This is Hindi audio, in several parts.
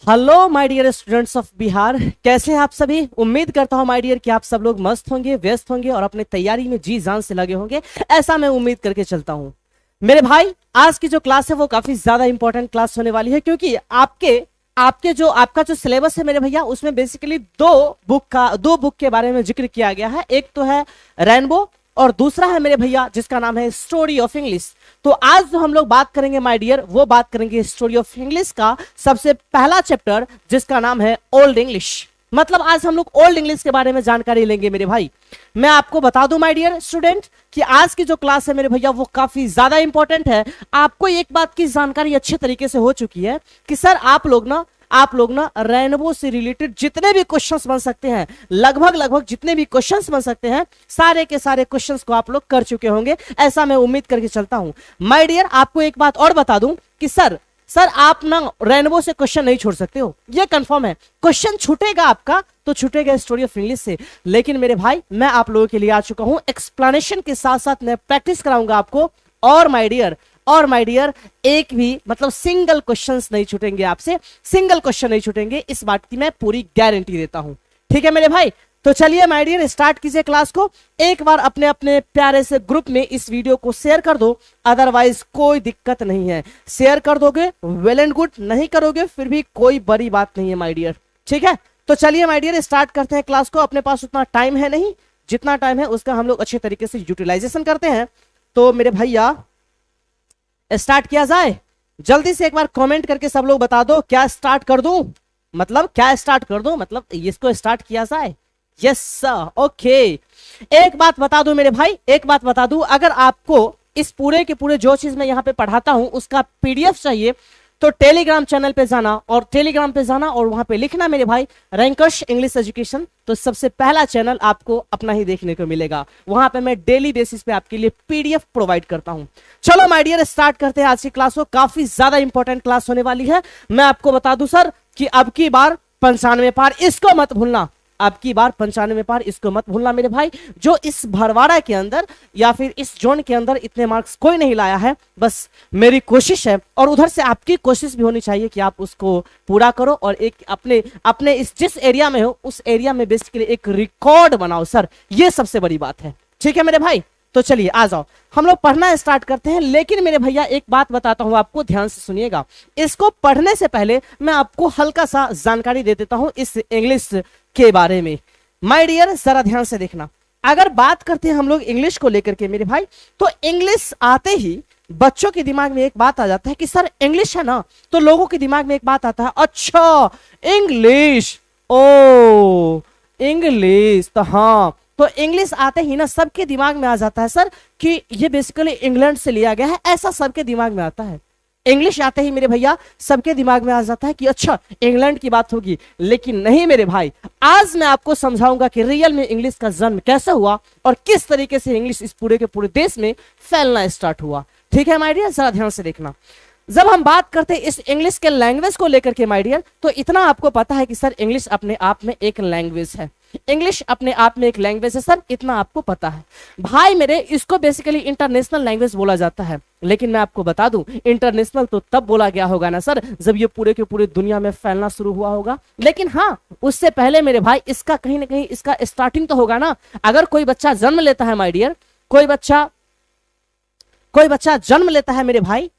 Hello my dear students of Bihar, कैसे हैं आप सभी। उम्मीद करता हूं माय डियर कि आप सब लोग मस्त होंगे, व्यस्त होंगे और अपने तैयारी में जी जान से लगे होंगे। ऐसा मैं उम्मीद करके चलता हूं। मेरे भाई, आज की जो क्लास है वो काफी ज्यादा इंपॉर्टेंट क्लास होने वाली है, क्योंकि आपका जो सिलेबस है मेरे भैया, उसमें बेसिकली दो बुक के बारे में जिक्र किया गया है। एक तो है रेनबो और दूसरा है मेरे भैया जिसका नाम है स्टोरी ऑफ इंग्लिश। तो आज जो हम लोग बात करेंगे माय डियर, वो बात करेंगे स्टोरी ऑफ इंग्लिश का सबसे पहला चैप्टर जिसका नाम है ओल्ड इंग्लिश। मतलब आज हम लोग ओल्ड इंग्लिश के बारे में जानकारी लेंगे मेरे भाई। मैं आपको बता दूं माय डियर स्टूडेंट कि आज की जो क्लास है मेरे भैया वो काफी ज्यादा इंपॉर्टेंट है। आपको एक बात की जानकारी अच्छे तरीके से हो चुकी है कि सर आप लोग ना रेनबो से रिलेटेड जितने भी क्वेश्चंस बन सकते हैं, लगभग जितने भी क्वेश्चंस बन सकते हैं, सारे के सारे क्वेश्चंस को आप लोग कर चुके होंगे, ऐसा मैं उम्मीद करके चलता हूं। माय डियर, आपको एक बात और बता दूं कि सर आप ना रेनबो से क्वेश्चन नहीं छोड़ सकते हो, ये कंफर्म है। क्वेश्चन छूटेगा आपका तो छूटेगा स्टोरी ऑफ इंग्लिश से, लेकिन मेरे भाई मैं आप लोगों के लिए आ चुका हूं एक्सप्लेनेशन के साथ साथ मैं प्रैक्टिस कराऊंगा आपको। और माय डियर एक भी मतलब सिंगल क्वेश्चंस नहीं छूटेंगे आपसे, सिंगल क्वेश्चन नहीं छूटेंगे, इस बात की मैं पूरी गारंटी देता हूं। ठीक है मेरे भाई, तो चलिए माय डियर स्टार्ट कीजिए क्लास को। एक बार अपने अपने प्यारे से ग्रुप में इस वीडियो को शेयर कर दो, अदरवाइज कोई दिक्कत नहीं है। शेयर कर दोगे वेल एंड गुड, नहीं करोगे फिर भी कोई बड़ी बात नहीं है माय डियर। ठीक है, तो चलिए माय डियर स्टार्ट करते हैं क्लास को। अपने पास उतना टाइम है नहीं, जितना टाइम है उसका हम लोग अच्छे तरीके से यूटिलाइजेशन करते हैं। तो मेरे भैया स्टार्ट किया जाए। जल्दी से एक बार कमेंट करके सब लोग बता दो, क्या स्टार्ट कर दूं, मतलब क्या स्टार्ट कर दूं, मतलब इसको स्टार्ट किया जाए। Yes sir, okay. एक बात बता दूं मेरे भाई, एक बात बता दूं, अगर आपको इस पूरे के पूरे जो चीज मैं यहां पे पढ़ाता हूं उसका पीडीएफ चाहिए तो टेलीग्राम चैनल पे जाना और वहां पे लिखना मेरे भाई रैंकर्स इंग्लिश एजुकेशन। तो सबसे पहला चैनल आपको अपना ही देखने को मिलेगा, वहां पे मैं डेली बेसिस पे आपके लिए पीडीएफ प्रोवाइड करता हूं। चलो माय डियर स्टार्ट करते हैं आज की क्लास को। काफी ज्यादा इंपॉर्टेंट क्लास होने वाली है। मैं आपको बता दूं सर कि अब की बार 95 पार, इसको मत भूलना। अब की बार 95 पार, इसको मत भूलना मेरे भाई। जो इस भरवाड़ा के अंदर या फिर इस जोन के अंदर इतने मार्क्स कोई नहीं लाया है, बस मेरी कोशिश है और उधर से आपकी कोशिश भी होनी चाहिए कि आप उसको पूरा करो और एक अपने इस जिस एरिया में हो उस एरिया में बेसिकली एक रिकॉर्ड बनाओ सर, ये सबसे बड़ी बात है। ठीक है मेरे भाई, तो चलिए आ जाओ हम लोग पढ़ना स्टार्ट करते हैं। लेकिन मेरे भैया एक बात बताता हूं आपको, ध्यान से सुनिएगा। इसको पढ़ने से पहले मैं आपको हल्का सा जानकारी दे देता हूं इस इंग्लिश के बारे में। माय डियर जरा ध्यान से देखना। अगर बात करते हैं हम लोग इंग्लिश को लेकर के मेरे भाई, तो इंग्लिश आते ही बच्चों के दिमाग में एक बात आ जाता है कि सर इंग्लिश है ना, तो लोगों के दिमाग में एक बात आता है, अच्छा इंग्लिश, ओ इंग्लिश, तो हाँ, तो इंग्लिश आते ही ना सबके दिमाग में आ जाता है सर कि ये बेसिकली इंग्लैंड से लिया गया है, ऐसा सबके दिमाग में आता है। इंग्लिश आते ही मेरे भैया सबके दिमाग में आ जाता है कि अच्छा इंग्लैंड की बात होगी। लेकिन नहीं मेरे भाई, आज मैं आपको समझाऊंगा कि रियल में इंग्लिश का जन्म कैसे हुआ और किस तरीके से इंग्लिश इस पूरे के पूरे देश में फैलना स्टार्ट हुआ। ठीक है माय डियर, जरा ध्यान से देखना। जब हम बात करते हैं इस इंग्लिश के लैंग्वेज को लेकर के माय डियर, तो इतना आपको पता है कि सर इंग्लिश अपने आप में एक लैंग्वेज है। इंग्लिश अपने आप में एक लैंग्वेज है सर, इतना आपको पता है भाई मेरे। इसको बेसिकली इंटरनेशनल लैंग्वेज बोला जाता है, लेकिन मैं आपको बता दूं इंटरनेशनल तो तब बोला गया होगा ना सर जब ये पूरे के पूरे दुनिया में फैलना शुरू हुआ होगा। लेकिन हाँ, उससे पहले मेरे भाई इसका कहीं ना कहीं इसका स्टार्टिंग तो होगा ना। अगर कोई बच्चा जन्म लेता है माय डियर, कोई बच्चा जन्म लेता है मेरे भाई,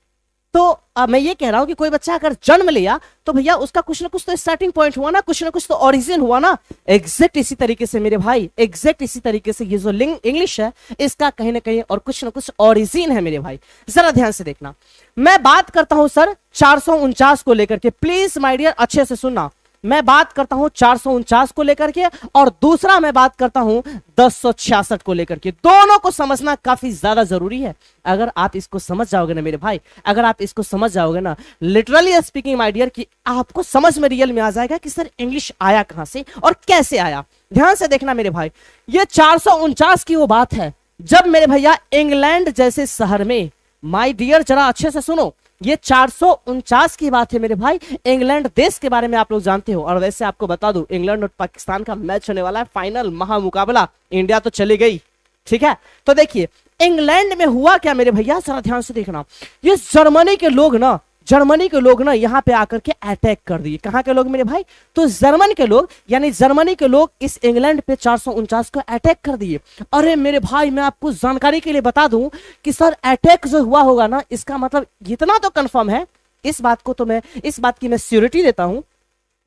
तो मैं ये कह रहा हूं कि कोई बच्चा अगर जन्म लिया तो भैया उसका कुछ ना कुछ तो स्टार्टिंग पॉइंट हुआ ना, कुछ ना कुछ तो ओरिजिन हुआ ना। एग्जैक्ट इसी तरीके से मेरे भाई, एग्जैक्ट इसी तरीके से ये जो इंग्लिश है इसका कहीं ना कहीं और कुछ ना कुछ ओरिजिन है मेरे भाई। जरा ध्यान से देखना। मैं बात करता हूं सर 449 को लेकर के, प्लीज माय डियर अच्छे से सुनना। मैं बात करता हूं 449 को लेकर के और दूसरा मैं बात करता हूं 1066 को लेकर के। दोनों को समझना काफी ज्यादा जरूरी है। अगर आप इसको समझ जाओगे ना मेरे भाई, अगर आप इसको समझ जाओगे ना, लिटरली स्पीकिंग माय डियर, कि आपको समझ में रियल में आ जाएगा कि सर इंग्लिश आया कहां से और कैसे आया। ध्यान से देखना मेरे भाई, ये 449 की वो बात है जब मेरे भैया इंग्लैंड जैसे शहर में, माय डियर जरा अच्छे से सुनो, ये 449 की बात है मेरे भाई। इंग्लैंड देश के बारे में आप लोग जानते हो। और वैसे आपको बता दूं इंग्लैंड और पाकिस्तान का मैच होने वाला है, फाइनल महामुकाबला। इंडिया तो चली गई, ठीक है। तो देखिए इंग्लैंड में हुआ क्या मेरे भैया, जरा ध्यान से देखना। ये जर्मनी के लोग ना यहां पे आकर के अटैक कर दिए। कहां के लोग मेरे भाई, तो जर्मन के लोग, यानी जर्मनी के लोग इस इंग्लैंड पे 449 को अटैक कर दिए। अरे मेरे भाई, मैं आपको जानकारी के लिए बता दूं कि सर अटैक जो हुआ होगा ना, इसका मतलब इतना तो कंफर्म है, इस बात की मैं श्योरिटी देता हूं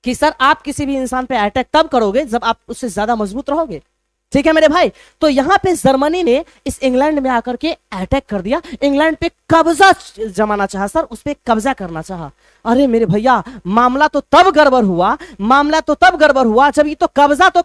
कि सर आप किसी भी इंसान पे अटैक तब करोगे जब आप उससे ज्यादा मजबूत रहोगे। ठीक है मेरे भाई, तो यहां पे जर्मनी ने इस इंग्लैंड में आकर के अटैक कर दिया, इंग्लैंड पे कब्जा जमाना चाहा सर, उस पे कब्जा करना चाहा। अरे मेरे भैया, मामला तो तब गड़बड़ हुआ जब ये तो कब्जा तो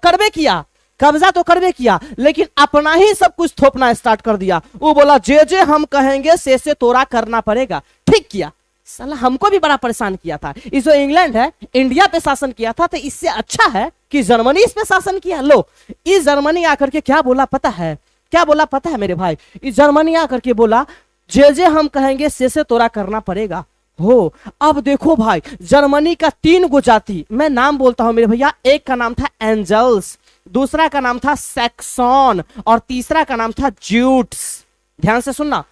करबे किया, लेकिन अपना ही सब कुछ थोपना स्टार्ट कर दिया। वो बोला जे हम कहेंगे से तोरा करना पड़ेगा। ठीक किया, साला हमको भी बड़ा परेशान किया था। इस जो इंग्लैंड है इंडिया पे शासन किया था, तो इससे अच्छा है कि जर्मनी इस पे शासन किया। लो, इस जर्मनी आकर के क्या बोला पता है मेरे भाई, इस जर्मनी आकर के बोला जे हम कहेंगे से तोरा करना पड़ेगा। हो, अब देखो भाई, जर्मनी का 3 गो जाति, मैं नाम बोलता हूं मेरे भैया। एक का नाम था एंजल्स, दूसरा का नाम था सैक्सन, और तीसरा का नाम था ज्यूट्स। ध्यान से सुनना,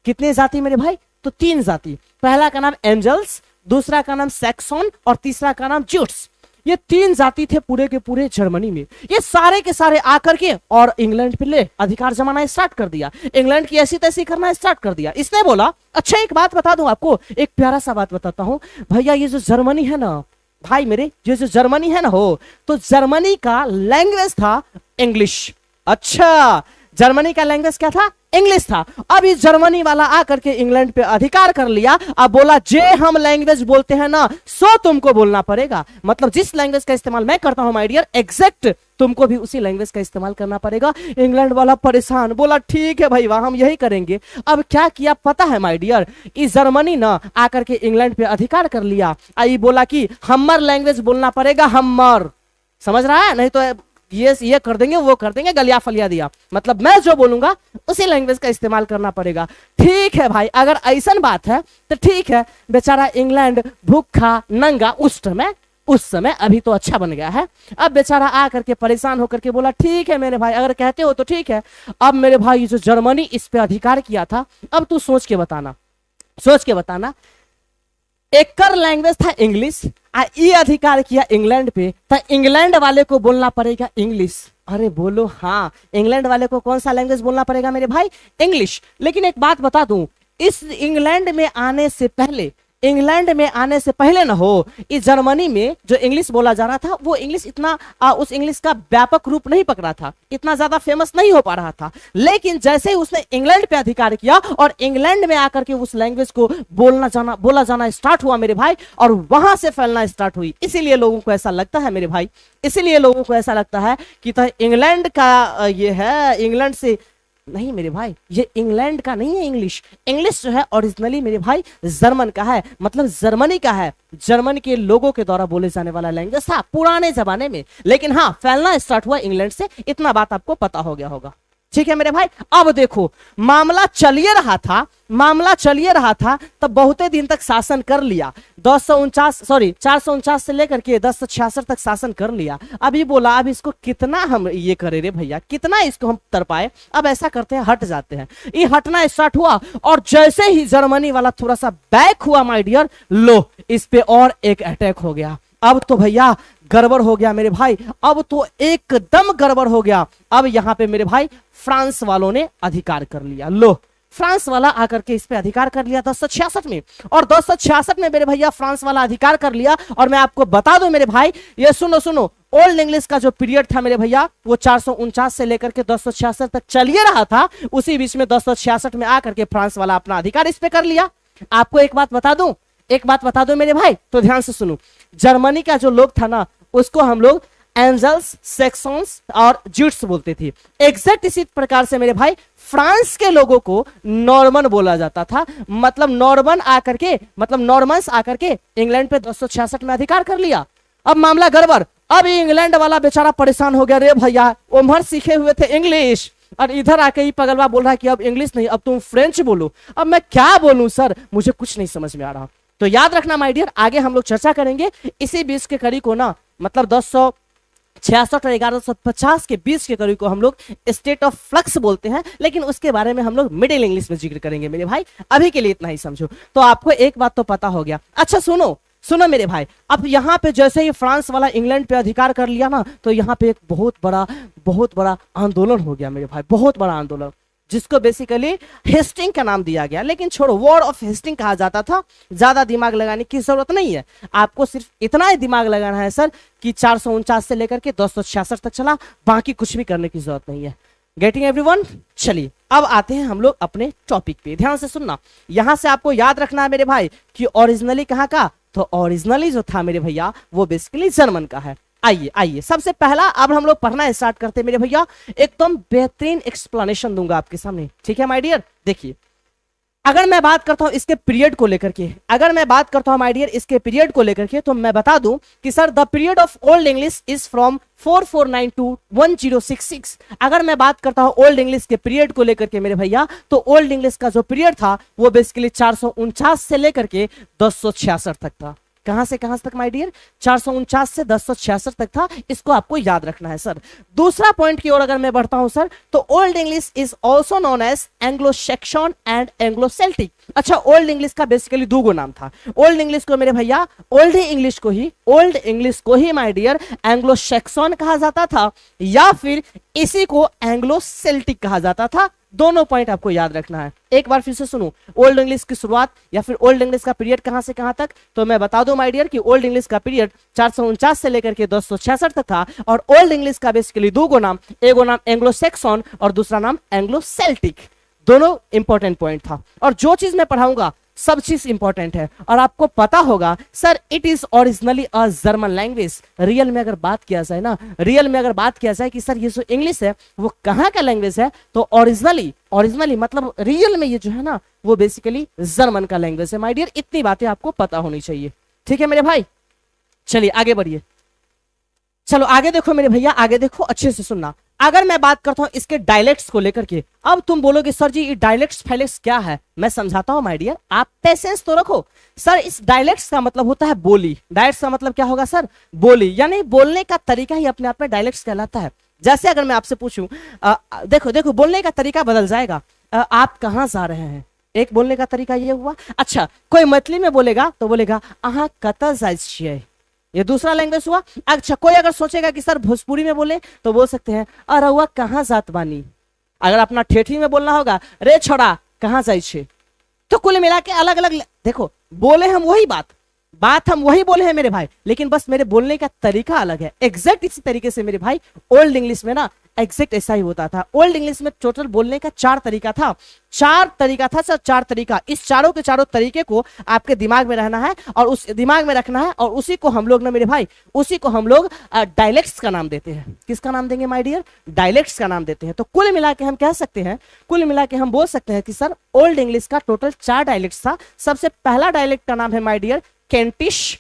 कितने जाति मेरे भाई, तो 3 जाति। पहला का नाम एंजल्स, दूसरा का नाम सैक्सन, और तीसरा का नाम ज्यूट्स। ये 3 जाति थे पूरे के पूरे जर्मनी में। ये सारे के सारे आकर के और इंग्लैंड पे ले अधिकार जमाना स्टार्ट कर दिया, इंग्लैंड की ऐसी तैसी करना स्टार्ट कर दिया। इसने बोला, अच्छा एक बात बता दूं आपको, एक प्यारा सा बात बताता हूं भैया। ये जो जर्मनी है ना भाई मेरे, ये जो जर्मनी है ना, हो तो जर्मनी का लैंग्वेज था इंग्लिश। अच्छा, जर्मनी का लैंग्वेज क्या था, इंग्लिश था। अब इस जर्मनी वाला आकर के इंग्लैंड पे अधिकार कर लिया। अब बोला जे हम लैंग्वेज बोलते हैं ना, सो तुमको बोलना पड़ेगा। मतलब जिस लैंग्वेज का इस्तेमाल मैं करता हूं माय डियर, एग्जैक्ट तुमको भी उसी लैंग्वेज का इस्तेमाल करना पड़ेगा। इंग्लैंड वाला परेशान, बोला ठीक है भाई, वहां हम यही करेंगे। अब क्या किया पता है माय डियर, इस जर्मनी ना आकर के इंग्लैंड पे अधिकार कर लिया। आई बोला कि हम्मर लैंग्वेज बोलना पड़ेगा, हम्मर, समझ रहा है, नहीं तो ये कर देंगे वो कर देंगे, गलिया फलिया दिया। मतलब मैं जो बोलूंगा उसी लैंग्वेज का इस्तेमाल करना पड़ेगा। ठीक है भाई, अगर ऐसा बात है तो ठीक है। बेचारा इंग्लैंड भूखा नंगा उस समय अभी तो अच्छा बन गया है। अब बेचारा आकर के परेशान होकर के बोला ठीक है मेरे भाई, अगर कहते हो तो ठीक है। अब मेरे भाई जो जर्मनी इस पे अधिकार किया था, अब तू सोच के बताना, एक कर लैंग्वेज था इंग्लिश, ये अधिकार किया इंग्लैंड पे, तो इंग्लैंड वाले को बोलना पड़ेगा इंग्लिश। अरे बोलो हाँ, इंग्लैंड वाले को कौन सा लैंग्वेज बोलना पड़ेगा मेरे भाई, इंग्लिश। लेकिन एक बात बता दूं, इस इंग्लैंड में आने से पहले ना हो, इस जर्मनी में जो इंग्लिश बोला जा रहा था, वो इंग्लिश इतना उस इंग्लिश का व्यापक रूप नहीं पकड़ा था, इतना ज्यादा फेमस नहीं हो पा रहा था। लेकिन जैसे ही उसने इंग्लैंड पे अधिकार किया और इंग्लैंड में आकर के उस लैंग्वेज को बोला जाना स्टार्ट हुआ मेरे भाई, और वहां से फैलना स्टार्ट हुई। इसीलिए लोगों को ऐसा लगता है मेरे भाई, कि तो इंग्लैंड का ये है, इंग्लैंड से नहीं मेरे भाई, ये इंग्लैंड का नहीं है। इंग्लिश जो है ओरिजिनली मेरे भाई जर्मन का है, मतलब जर्मनी का है। जर्मन के लोगों के द्वारा बोले जाने वाला लैंग्वेज था पुराने जमाने में, लेकिन हाँ फैलना स्टार्ट हुआ इंग्लैंड से। इतना बात आपको पता हो गया होगा, ठीक है मेरे भाई। अब देखो, मामला चलिए रहा था तब बहुते दिन तक शासन कर लिया। 449 से लेकर के 1066 तक शासन कर लिया। अभी बोला अब इसको कितना हम ये करे रे भैया, कितना इसको हम तर पाए। अब ऐसा करते हैं, हट जाते हैं। ये हटना स्टार्ट हुआ, और जैसे ही जर्मनी वाला थोड़ा सा बैक हुआ माय डियर, लो इस पे और एक अटैक हो गया। अब तो भैया गड़बड़ हो गया मेरे भाई, अब तो एकदम गड़बड़ हो गया। अब यहां पे मेरे भाई फ्रांस वालों ने अधिकार कर लिया। लो, फ्रांस वाला आकर के इस पे अधिकार कर लिया 1066 में, और 1066 में मेरे भैया फ्रांस वाला अधिकार कर लिया। और मैं आपको बता दूं मेरे भाई, ये सुनो, ओल्ड इंग्लिश का जो पीरियड था मेरे भैया, वो 449 से लेकर के 1066 तक चलिए रहा था। उसी बीच में 1066 में आकर के फ्रांस वाला अपना अधिकार इस पे कर लिया। आपको एक बात बता दूं मेरे भाई, तो ध्यान से सुनो। जर्मनी का जो लोग था ना, उसको हम लोग एंजल्स, सैक्सन्स और ज्यूट्स बोलते थे। एग्जैक्ट इसी प्रकार से मेरे भाई फ्रांस के लोगों को नॉर्मन बोला जाता था। मतलब नॉर्मन्स आकर के इंग्लैंड पे 1066 में अधिकार कर लिया। अब मामला गड़बड़, अब इंग्लैंड वाला बेचारा परेशान हो गया, रे भैया उमर सीखे हुए थे इंग्लिश, और इधर आके ही पगलवा बोल रहा है कि अब इंग्लिश नहीं, अब तुम फ्रेंच बोलो। अब मैं क्या बोलूं सर, मुझे कुछ नहीं समझ में आ रहा। तो याद रखना माय डियर, आगे हम लोग चर्चा करेंगे इसी बीच के कड़ी को ना, मतलब 66 और 1150 के बीच के करीब को हम लोग स्टेट ऑफ फ्लक्स बोलते हैं, लेकिन उसके बारे में हम लोग मिडिल इंग्लिश में जिक्र करेंगे मेरे भाई। अभी के लिए इतना ही समझो। तो आपको एक बात तो पता हो गया। अच्छा सुनो सुनो मेरे भाई, अब यहाँ पे जैसे ही फ्रांस वाला इंग्लैंड पे अधिकार कर लिया ना, तो यहाँ पे एक बहुत बड़ा आंदोलन हो गया मेरे भाई, बहुत बड़ा आंदोलन, जिसको बेसिकली हेस्टिंग का नाम दिया गया। लेकिन छोड़ो, वॉर ऑफ हेस्टिंग कहा जाता था। ज्यादा दिमाग लगाने की जरूरत नहीं है, आपको सिर्फ इतना ही दिमाग लगाना है सर कि 449 से लेकर के 266 तक चला, बाकी कुछ भी करने की जरूरत नहीं है। Getting everyone? चलिए अब आते हैं हम लोग अपने टॉपिक पे, ध्यान से सुनना। यहां से आपको याद रखना है मेरे भाई कि ओरिजिनली कहाँ का, तो ओरिजिनली जो था मेरे भैया वो बेसिकली जर्मन का है। आइए आइए, सबसे पहला अब हम लोग पढ़ना स्टार्ट करते हैं मेरे भैया। एकदम बेहतरीन एक्सप्लेनेशन दूंगा आपके सामने, ठीक है माय डियर। देखिए, अगर मैं बात करता हूं इसके पीरियड को लेकर के, अगर मैं बात करता हूं माय डियर इसके पीरियड को लेकर के, तो मैं बता दूं कि sir the period of old English is from 449 to 1066। अगर मैं बात करता हूं ओल्ड इंग्लिश के पीरियड को लेकर के मेरे भैया, तो ओल्ड इंग्लिश का जो पीरियड था वो बेसिकली 449 से लेकर के 1066 तक था। कहां से कहां तक माय डियर? 449 से 1066 तक था। इसको आपको याद रखना है सर। दूसरा पॉइंट की ओर अगर मैं बढ़ता हूं सर, तो old English is also known as Anglo Saxon and Anglo Celtic. अच्छा, ओल्ड इंग्लिश का बेसिकली दो गो नाम था। ओल्ड इंग्लिश को मेरे भैया, ओल्ड इंग्लिश को ही माय डियर एंग्लो सैक्सन कहा जाता था, या फिर इसी को एंग्लो सेल्टिक कहा जाता था। दोनों पॉइंट आपको याद रखना है। एक बार फिर से सुनो, ओल्ड इंग्लिश की शुरुआत या फिर ओल्ड इंग्लिश का पीरियड कहां से कहां तक, तो मैं बता दूं माय डियर कि ओल्ड इंग्लिश का पीरियड 449 से लेकर के 266 तक था। और ओल्ड इंग्लिश का बेसिकली दो गो नाम, एक नाम एंग्लो सैक्सन और दूसरा नाम एंग्लो सेल्टिक। दोनों इंपॉर्टेंट पॉइंट था। और जो चीज मैं पढ़ाऊंगा सब चीज इंपॉर्टेंट है। और आपको पता होगा sir it is originally a German language. Real में अगर बात किया जाए ना, रियल में अगर बात किया जाए कि सर ये जो इंग्लिश है वो कहाँ का लैंग्वेज है, तो ओरिजिनली मतलब रियल में ये जो है ना वो बेसिकली जर्मन का लैंग्वेज है माय डियर। इतनी बातें आपको पता होनी चाहिए, ठीक है मेरे भाई। चलिए आगे बढ़िए, चलो आगे देखो मेरे भैया, आगे देखो, अच्छे से सुनना। अगर मैं बात करता हूं इसके डायलेक्ट्स को लेकर के, अब तुम बोलोगे सर जी ये डायलेक्ट्स फाइलेक्ट्स क्या है, मैं समझाता हूं माय डियर, आप पेशेंस तो रखो। सर इस डायलेक्ट्स का मतलब होता है बोली। डायलेक्ट्स का मतलब क्या होगा सर? बोली, यानी बोलने का तरीका ही अपने आप में डायलेक्ट्स कहलाता है। जैसे अगर मैं आपसे पूछूं, देखो बोलने का तरीका बदल जाएगा। आप कहां जा रहे हैं, एक बोलने का तरीका ये हुआ। अच्छा, कोई मैथिली में बोलेगा तो बोलेगा अहाँ कतऽ जाइ छियै, ये दूसरा लैंग्वेज हुआ। अच्छा, कोई अगर सोचेगा कि सर भोजपुरी में बोले तो बोल सकते हैं अरउआ कहाँ जात बानी। अगर अपना ठेठी में बोलना होगा, रे छोड़ा कहाँ जाइ छे। तो कुल मिला के अलग अलग देखो, बोले हम वही बात हम वही बोले हैं मेरे भाई, लेकिन बस मेरे बोलने का तरीका अलग है। एग्जैक्ट इसी तरीके से मेरे भाई ओल्ड इंग्लिश में ना एग्जैक्ट ऐसा ही होता था। ओल्ड इंग्लिश में टोटल बोलने का चार तरीका था सर, चार तरीका। इस चारों के चारों तरीके को आपके दिमाग में रहना है और उस दिमाग में रखना है, और उसी को हम लोग ना मेरे भाई, उसी को हम लोग डायलेक्ट्स का नाम देते हैं। किसका नाम देंगे माय डियर? डायलेक्ट्स का नाम देते हैं। तो कुल मिला के हम कह सकते हैं, कुल मिला के हम बोल सकते हैं कि सर ओल्ड इंग्लिश का टोटल 4 डायलेक्ट्स था। सबसे पहला डायलेक्ट का नाम है माय डियर केंटिश,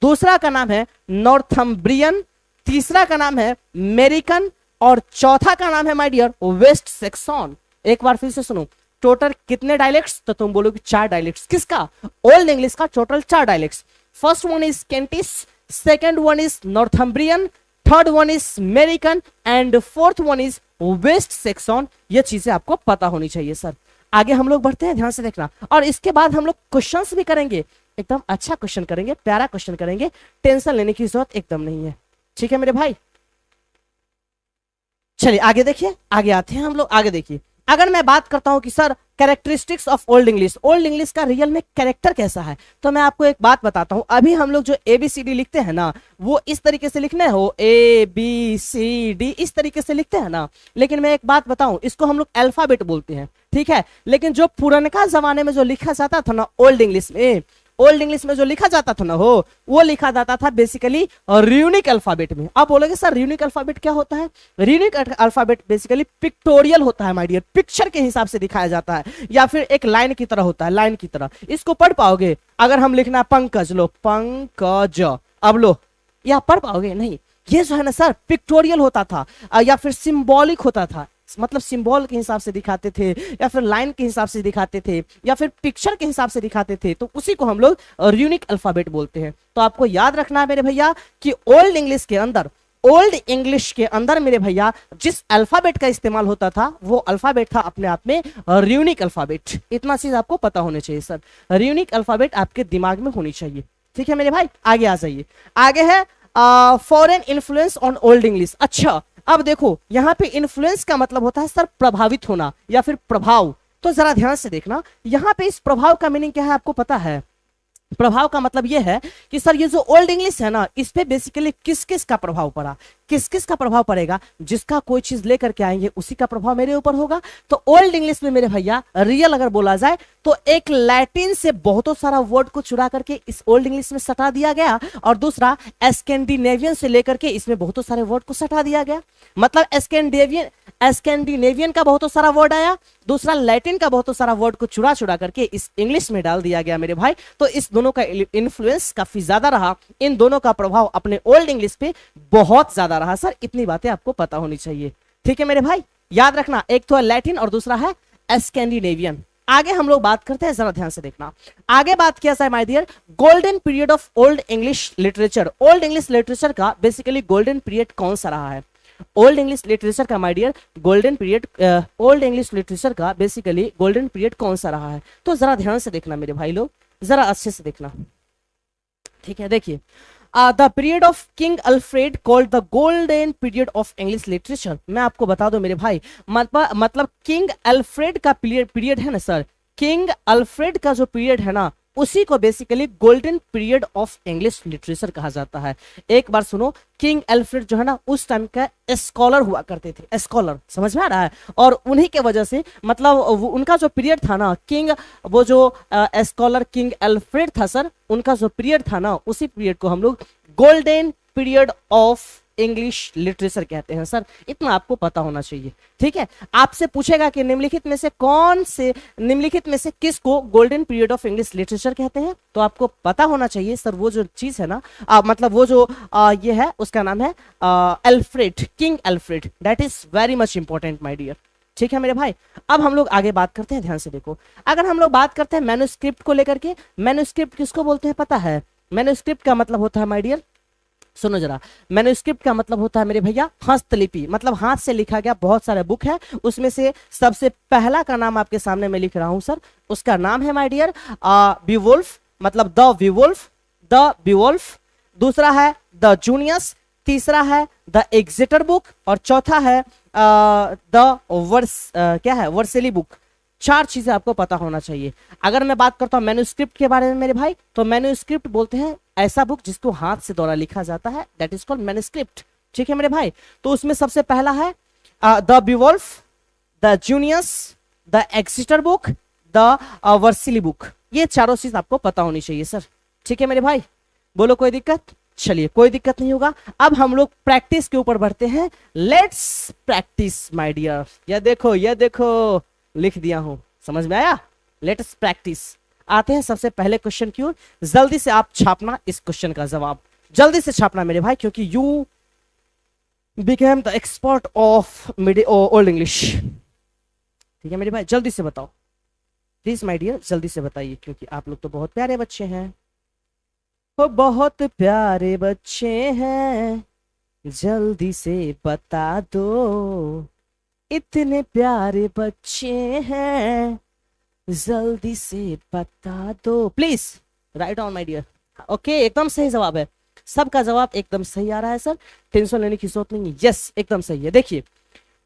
दूसरा का नाम है नॉर्थम्ब्रियन, तीसरा का नाम है अमेरिकन, और चौथा का नाम है माय डियर वेस्ट सेक्सन। एक बार फिर से सुनो, टोटल कितने डायलेक्ट्स, तो तुम बोलोगे 4 डायलेक्ट्स। किसका? ओल्ड इंग्लिश का total 4 dialects. First one is Kentish, second one is Northumbrian, third one is American and fourth one is West Saxon. ये चीजें आपको पता होनी चाहिए सर। आगे हम लोग बढ़ते हैं, ध्यान से देखना। और इसके बाद हम लोग क्वेश्चंस भी करेंगे, एकदम अच्छा क्वेश्चन करेंगे, प्यारा क्वेश्चन करेंगे, टेंशन लेने की जरूरत एकदम नहीं है, ठीक है मेरे भाई। चलिए आगे देखिए, आगे आते हैं हम लोग। आगे देखिए, अगर मैं बात करता हूं कि sir characteristics of old English का रियल में कैरेक्टर कैसा है, तो मैं आपको एक बात बताता हूं। अभी हम लोग जो ABCD लिखते हैं ना, वो इस तरीके से लिखने हो, ABCD इस तरीके से लिखते हैं ना। लेकिन मैं एक बात बताऊं, इसको हम लोग अल्फाबेट बोलते हैं, ठीक है। लेकिन जो पुराने जमाने में जो लिखा जाता था ना ओल्ड इंग्लिश में जो लिखा जाता था ना वो लिखा जाता था बेसिकली र्यूनिक अल्फाबेट में। आप बोलोगे सर र्यूनिक अल्फाबेट क्या होता है? र्यूनिक अल्फाबेट बेसिकली पिक्टोरियल होता है माय डियर, पिक्चर के हिसाब से दिखाया जाता है, या फिर एक लाइन की तरह होता है, लाइन की तरह। इसको पढ़ पाओगे? अगर हम लिखना पंकज, लो पंकज, अब लो, या पढ़ पाओगे? नहीं। ये जो है ना सर पिक्टोरियल होता था, या फिर सिंबॉलिक होता था, मतलब सिंबल के हिसाब से दिखाते थे, या फिर लाइन के हिसाब से दिखाते थे, या फिर पिक्चर के हिसाब से दिखाते थे। तो उसी को हम लोग यूनिक अल्फाबेट बोलते हैं। तो आपको याद रखना है मेरे भैया कि ओल्ड इंग्लिश के अंदर ओल्ड इंग्लिश के अंदर मेरे भैया जिस अल्फाबेट का इस्तेमाल होता था वो अल्फाबेट था अपने आप में र्यूनिक अल्फाबेट। इतना चीज आपको पता होनी चाहिए सर, र्यूनिक अल्फाबेट आपके दिमाग में होनी चाहिए। ठीक है मेरे भाई, आगे आ जाइए। आगे है foreign influence on old English. अच्छा, अब देखो यहां पे इन्फ्लुएंस का मतलब होता है सर प्रभावित होना या फिर प्रभाव। तो जरा ध्यान से देखना, यहां पे इस प्रभाव का मीनिंग क्या है आपको पता है? प्रभाव का मतलब यह है कि सर ये जो ओल्ड इंग्लिश है ना, इस पे बेसिकली किस किस का प्रभाव पड़ा, किस किस का प्रभाव पड़ेगा? जिसका कोई चीज लेकर के आएंगे उसी का प्रभाव मेरे ऊपर होगा। तो ओल्ड इंग्लिश में मेरे भैया रियल अगर बोला जाए तो एक लैटिन से बहुतों सारा वर्ड को चुरा करके इस ओल्ड इंग्लिश में सटा दिया गया, और दूसरा स्कैंडिनेवियन से लेकर के इसमें बहुतों सारे वर्ड को सटा दिया गया। मतलब स्कैंडिनेवियन का बहुतों सारा वर्ड आया, दूसरा लैटिन का बहुतों सारा वर्ड को चुरा चुरा करके इस इंग्लिश में डाल दिया गया मेरे भाई। तो इस दोनों का इन्फ्लुएंस काफी ज्यादा रहा, इन दोनों का प्रभाव अपने ओल्ड इंग्लिश पे बहुत ज्यादा रहा सर। इतनी बातें आपको पता होनी चाहिए। ठीक है मेरे भाई, याद रखना, एक तो है लैटिन और दूसरा है स्कैंडिनेवियन। आगे हम लोग बात करते हैं, जरा ध्यान से देखना। आगे बात किया जाए my dear, golden period of old English literature. Old English literature का बेसिकली गोल्डन पीरियड कौन सा रहा है? ओल्ड इंग्लिश लिटरेचर का my dear golden period, old English literature का बेसिकली गोल्डन पीरियड कौन सा रहा है? तो जरा ध्यान से देखना मेरे भाई लोग, जरा अच्छे से देखना। ठीक है, देखिए, the period of king Alfred called the golden period of English literature. मैं आपको बता दूं मेरे भाई, मतलब किंग अल्फ्रेड का पीरियड है ना सर, किंग अल्फ्रेड का जो पीरियड है ना, उसी को basically golden period of English literature कहा जाता है। एक बार सुनो, किंग अल्फ्रेड जो है ना उस टाइम का स्कॉलर हुआ करते थे, स्कॉलर, समझ में आ रहा है? और उन्हीं के वजह से मतलब उनका जो पीरियड था ना, किंग, वो जो स्कॉलर किंग अल्फ्रेड था सर, उनका जो पीरियड था ना, उसी पीरियड को हम लोग golden period of English literature कहते हैं सर। इतना आपको पता होना चाहिए। ठीक है, आपसे पूछेगा कि निम्नलिखित में से किसको golden period of English literature कहते हैं, तो आपको पता होना चाहिए सर वो जो चीज है ना, मतलब वो जो ये है उसका नाम है Alfred, king Alfred. That is very much important my dear. ठीक है मेरे भाई, अब हम लोग आगे बात करते हैं, ध्यान से देखो। अगर हम लोग बात करते हैं मैन्युस्क्रिप्ट को लेकर के, मैन्युस्क्रिप्ट किसको बोलते हैं पता है? मैन्युस्क्रिप्ट का मतलब होता है माय डियर, सुनो जरा, मैन्युस्क्रिप्ट का मतलब होता है मेरे भैया हस्तलिपि, मतलब हाथ से लिखा गया बहुत सारे बुक है, उसमें से सबसे पहला का नाम आपके सामने मैं लिख रहा हूं सर, उसका नाम है माय डियर बीवुल्फ, मतलब द बीवुल्फ। दूसरा है द जूनियस, तीसरा है द एग्जिटर बुक, और चौथा है द वर्सेली बुक। चार चीजें आपको पता होना चाहिए। अगर मैं बात करता हूं मैन्युस्क्रिप्ट के बारे में मेरे भाई, तो मैन्युस्क्रिप्ट बोलते हैं ऐसा बुक जिसको हाथ से द्वारा लिखा जाता है, दैट इज कॉल्ड मैन्युस्क्रिप्ट। ठीक है मेरे भाई, तो उसमें सबसे पहला है the Beowulf, the Junius, the Exeter book, the Vercelli book. ये चारों चीज आपको पता होनी चाहिए सर। ठीक है मेरे भाई, बोलो कोई दिक्कत? चलिए, कोई दिक्कत नहीं होगा। अब हम लोग प्रैक्टिस के ऊपर बढ़ते हैं। Let's practice my dear. ये देखो लिख दिया हूं, समझ में आया? Let's practice. आते हैं सबसे पहले क्वेश्चन की ओर। जल्दी से आप छापना इस क्वेश्चन का जवाब, जल्दी से छापना मेरे भाई, क्योंकि you became the expert of old English. ठीक है मेरे भाई, जल्दी से बताओ प्लीज माय डियर, जल्दी से बताइए, क्योंकि आप लोग तो बहुत प्यारे बच्चे हैं, वो बहुत प्यारे बच्चे हैं, जल्दी से बता दो, इतने प्यारे बच्चे हैं, जल्दी से बता दो please. Right on my dear. Okay, एकदम सही जवाब है, सबका जवाब एकदम सही आ रहा है सर, टेंशन लेने की जरूरत नहीं है। यस, एकदम सही है। देखिए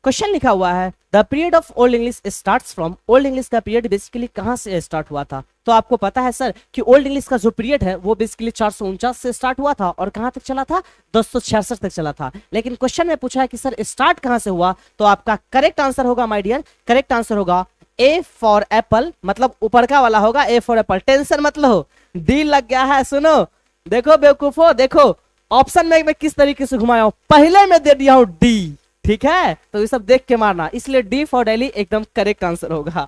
क्वेश्चन लिखा हुआ है the period of old English starts from. Old English का पीरियड बेसिकली कहां से स्टार्ट हुआ था? तो आपको पता है सर कि ओल्ड इंग्लिश का जो पीरियड है वो बेसिकली 449 से स्टार्ट हुआ था, और कहां तक चला था? 266 तक चला था। लेकिन क्वेश्चन में पूछा है कि सर स्टार्ट कहां से हुआ, तो आपका करेक्ट आंसर होगा माय डियर, करेक्ट आंसर होगा ए फॉर एप्पल, मतलब ऊपर का वाला होगा ए फॉर एप्पल। टेंशन मत लो, डी लग गया है। सुनो, देखो बेवकूफो, देखो ऑप्शन में मैं किस तरीके से घुमाया हूं, पहले मैं दे दिया हूं डी। ठीक है, तो ये सब देख के मारना, इसलिए डी फॉर डेली एकदम करेक्ट आंसर होगा।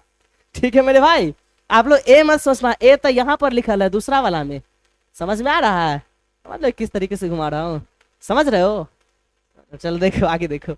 ठीक है मेरे भाई, आप लोग ए मत सोचना, ए तो यहां पर लिखा है दूसरा वाला में, समझ में आ रहा है? मतलब किस तरीके से घुमा रहा हूं, समझ रहे हो? चलो देखो, आगे देखो,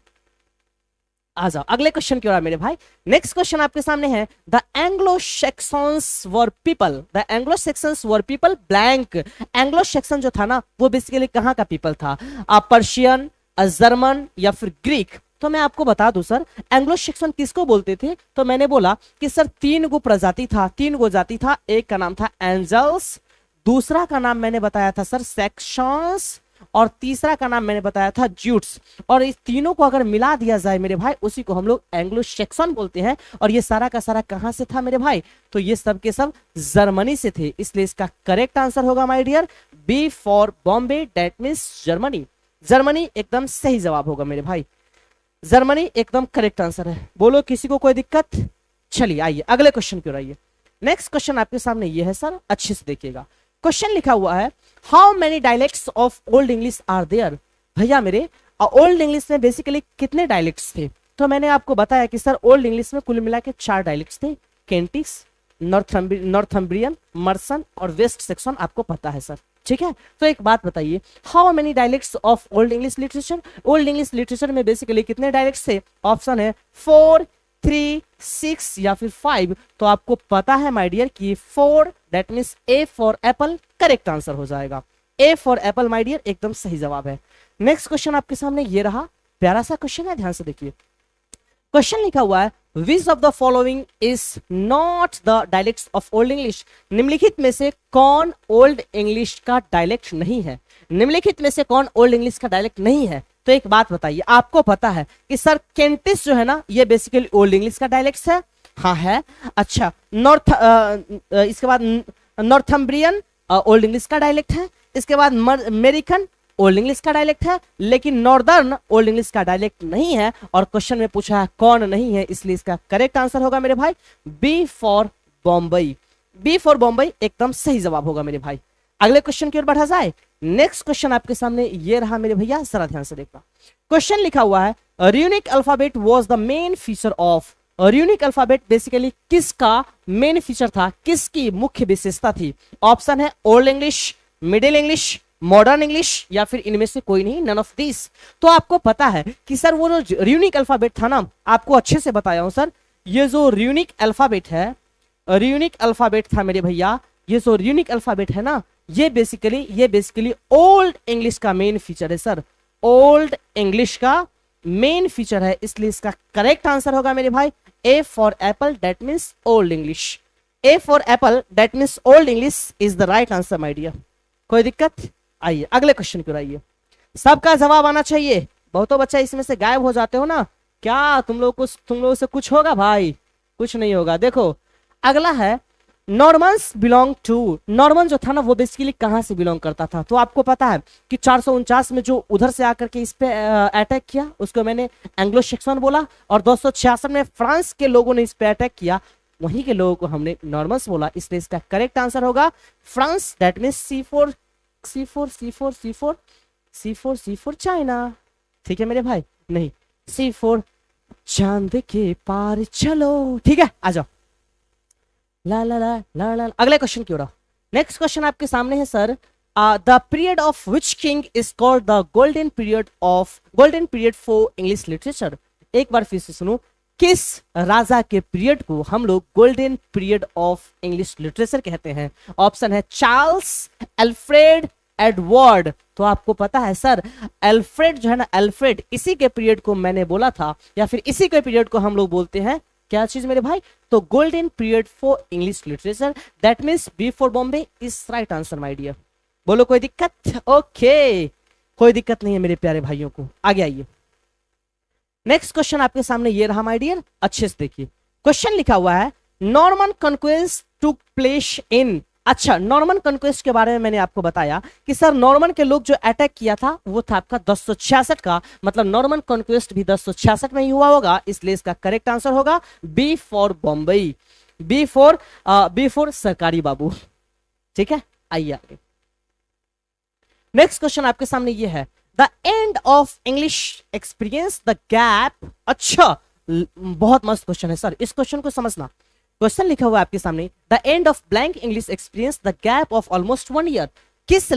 आ जाओ अगले क्वेश्चन की ओर मेरे भाई। नेक्स्ट क्वेश्चन आपके सामने है the Anglo sections were people. The Anglo sections were people blank. Anglo section जो था ना वो बेसिकली कहाँ का पीपल था? पर्शियन, जर्मन या फिर ग्रीक। तो मैं आपको बता दूं सर, एंग्लो सेक्सन किसको बोलते थे? तो मैंने बोला कि सर तीन गो प्रजाति था, तीन गो जाति था। एक का नाम था एंजल्स, दूसरा का नाम मैंने बताया था सर सेक्शंस, और तीसरा का नाम मैंने बताया था ज्यूट्स। और इस तीनों को अगर मिला दिया जाए मेरे भाई, उसी को हम लोग एंग्लो सेक्सन बोलते हैं। और ये सारा का सारा कहां से था मेरे भाई? तो ये सब के सब जर्मनी से थे। इसलिए इसका करेक्ट आंसर होगा my dear B for Bombay, that means Germany. Germany एकदम सही जवाब होगा मेरे भाई, जर्मनी एकदम करेक्ट आंसर है। बोलो किसी को कोई दिक्कत? चलिए आइए अगले क्वेश्चन की ओर आइए। नेक्स्ट क्वेश्चन आपके सामने ये है सर, अच्छे से देखिएगा। क्वेश्चन लिखा हुआ है how many dialects of old English are there. भैया मेरे ओल्ड इंग्लिश में बेसिकली कितने डायलेक्ट्स थे? तो मैंने आपको बताया कि सर ओल्ड इंग्लिश में कुल मिला के 4 डायलेक्ट्स थे, केंटिक्स, नॉर्थम्ब्रियन, मर्सन और वेस्ट सेक्शन। आपको पता है सर, ठीक है। तो एक बात बताइए, how many dialects of old English literature. Old English literature में बेसिकली कितने डायलेक्ट्स थे? ऑप्शन है 4, 3, 6 या फिर 5। तो आपको पता है माय डियर कि 4, that means A for apple correct answer हो जाएगा। A for apple my dear एकदम सही जवाब है। नेक्स्ट क्वेश्चन आपके सामने ये रहा, प्यारा सा क्वेश्चन है, ध्यान से देखिए। क्वेश्चन लिखा हुआ है which of the following is not the dialects of old English. निम्नलिखित में से कौन ओल्ड इंग्लिश का डायलेक्ट नहीं है? निम्नलिखित में से कौन ओल्ड इंग्लिश का डायलेक्ट नहीं है? तो एक बात बताइए, आपको पता है कि सर केंटिस जो है ना, ये बेसिकली ओल्ड इंग्लिश का डायलेक्ट है। हाँ है। अच्छा, इसके बाद नॉर्थम्ब्रियन ओल्ड इंग्लिश का डायलेक्ट है। इसके बाद अमेरिकन ओल्ड इंग्लिश का डायलेक्ट है, लेकिन नॉर्दर्न ओल्ड इंग्लिश का डायलेक्ट नहीं है। और क्वेश्चन में पूछा है कौन नहीं है, इसलिए इसका करेक्ट आंसर होगा मेरे भाई B for Bombay. B for Bombay एकदम सही जवाब होगा मेरे भाई। अगले क्वेश्चन की ओर बढ़ा जाए। नेक्स्ट क्वेश्चन आपके सामने ये रहा मेरे भैया, जरा ध्यान से देखना। क्वेश्चन लिखा हुआ है unique alphabet was the main feature of. Unique alphabet basically किसका मेन फीचर था, किसकी मुख्य विशेषता थी? ऑप्शन है old English, middle English, modern English या फिर इनमें से कोई नहीं, नन ऑफ दिस। तो आपको पता है कि सर वो जो यूनिक अल्फाबेट था ना, आपको अच्छे से बताया हूं सर, ये जो यूनिक अल्फाबेट है, यूनिक अल्फाबेट था मेरे भैया, ये जो यूनिक अल्फाबेट है ना, ये बेसिकली ओल्ड इंग्लिश का मेन फीचर है सर, ओल्ड इंग्लिश का मेन फीचर है। इसलिए इसका करेक्ट आंसर होगा मेरे भाई A for apple, that means old English. A for apple that means old English is the right answer my dear. कोई दिक्कत? आइए अगले क्वेश्चन की ओर आइए। सबका जवाब आना चाहिए। बहुतों बच्चा इसमें से गायब हो जाते हो ना, क्या तुम लोगों से कुछ होगा भाई? कुछ नहीं होगा। देखो अगला है नॉर्मन्स बिलोंग टू। नॉर्मन जो था ना, वो बेसिकली कहां से बिलोंग करता था? तो आपको पता है कि 449 में जो उधर से आकर के इस पे अटैक किया, उसको मैंने एंग्लो सेक्सन बोला। और 266 में फ्रांस के लोगों ने इस पे अटैक किया, वहीं के लोगों को हमने नॉर्मन्स बोला। इसलिए इसका करेक्ट आंसर होगा France, that means C4 China. ठीक है मेरे भाई, नहीं C4 चांद के पार चलो। ठीक है, आ जाओ। ला ला ला ला ला। अगले क्वेश्चन की ओर। नेक्स्ट क्वेश्चन आपके सामने है sir, the period of which king is called the golden period for English literature. एक बार फिर से सुनो, किस राजा के पीरियड को हम लोग golden period of English literature कहते हैं? ऑप्शन है चार्ल्स, एल्फ्रेड, एडवर्ड। तो आपको पता है सर, एल्फ्रेड जो है ना, एल्फ्रेड, इसी के पीरियड को मैंने बोला था, या फिर इसी के पीरियड को हम लोग बोलते हैं क्या चीज मेरे भाई? तो golden period for English literature, that means B for Bombay is right answer my dear. बोलो कोई दिक्कत? ओके, कोई दिक्कत नहीं है मेरे प्यारे भाइयों को। आगे आइए। नेक्स्ट क्वेश्चन आपके सामने ये रहा माय डियर, अच्छे से देखिए। क्वेश्चन लिखा हुआ है Norman conquest took place in. अच्छा, नॉर्मन कॉन्क्वेस्ट के बारे में मैंने आपको बताया कि सर नॉर्मन के लोग जो अटैक किया था वो था आपका 1066 का, मतलब नॉर्मन कॉन्क्वेस्ट भी 1066 में ही हुआ होगा। इसलिए इसका करेक्ट आंसर होगा B for Bombay, B for सरकारी बाबू। ठीक है, आइए आगे। नेक्स्ट क्वेश्चन आपके सामने ये है, the end of English experience the gap. अच्छा, बहुत मस्त क्वेश्चन है सर, इस क्वेश्चन को समझना। क्वेश्चन लिखा हुआ है आपके सामने, the end of blank English experience the gap of almost 1 year. किस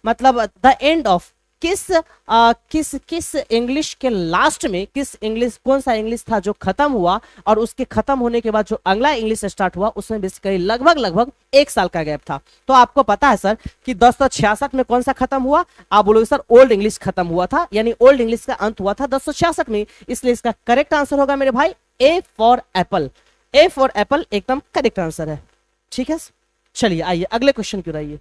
मतलब द एंड ऑफ किस इंग्लिश के लास्ट में किस इंग्लिश कौन सा इंग्लिश था जो खत्म हुआ, और उसके खत्म होने के बाद जो अगला इंग्लिश स्टार्ट हुआ उसमें बेसिकली लगभग 1 साल का गैप था। तो आपको पता है सर कि 1066 में कौन सा खत्म हुआ? आप बोलोगे सर ओल्ड इंग्लिश खत्म हुआ था, यानी ओल्ड इंग्लिश का अंत हुआ था 1066 में, इसलिए इसका करेक्ट आंसर होगा मेरे भाई A for Apple. A for Apple एकदम करेक्ट आंसर है। ठीक है, चलिए आइए अगले क्वेश्चन की ओर आइए।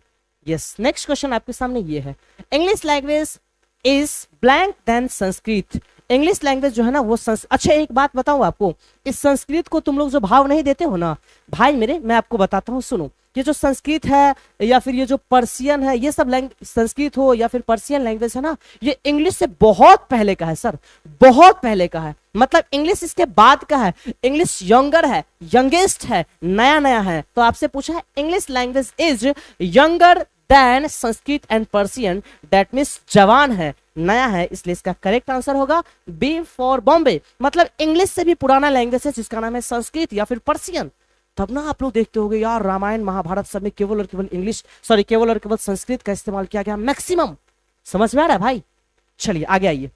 यस, नेक्स्ट क्वेश्चन आपके सामने ये है, English language is blank then Sanskrit. English language जो है ना वो अच्छा एक बात बताऊं आपको, इस संस्कृत को तुम लोग जो भाव नहीं देते हो ना भाई मेरे, मैं आपको बताता हूं सुनो। ये जो संस्कृत है या फिर ये जो पर्शियन है, ये सब संस्कृत हो या फिर पर्शियन लैंग्वेज है ना, ये इंग्लिश से बहुत पहले का है सर, बहुत पहले का है। मतलब इंग्लिश इसके बाद का है, इंग्लिश यंगर है, यंगेस्ट है, नया नया है। तो आपसे पूछा है English language is younger than Sanskrit and Persian, that means जवान है, नया है, इसलिए इसका करेक्ट आंसर होगा बी फॉर बॉम्बे। मतलब इंग्लिश से भी पुराना लैंग्वेज है जिसका नाम है संस्कृत या फिर पर्शियन। तब ना आप लोग देखते होंगे यार रामायण महाभारत सब में केवल और केवल इंग्लिश, सॉरी केवल और केवल संस्कृत का इस्तेमाल किया गया मैक्सिमम। समझ में आ रहा है भाई? चलिए आगे आइए।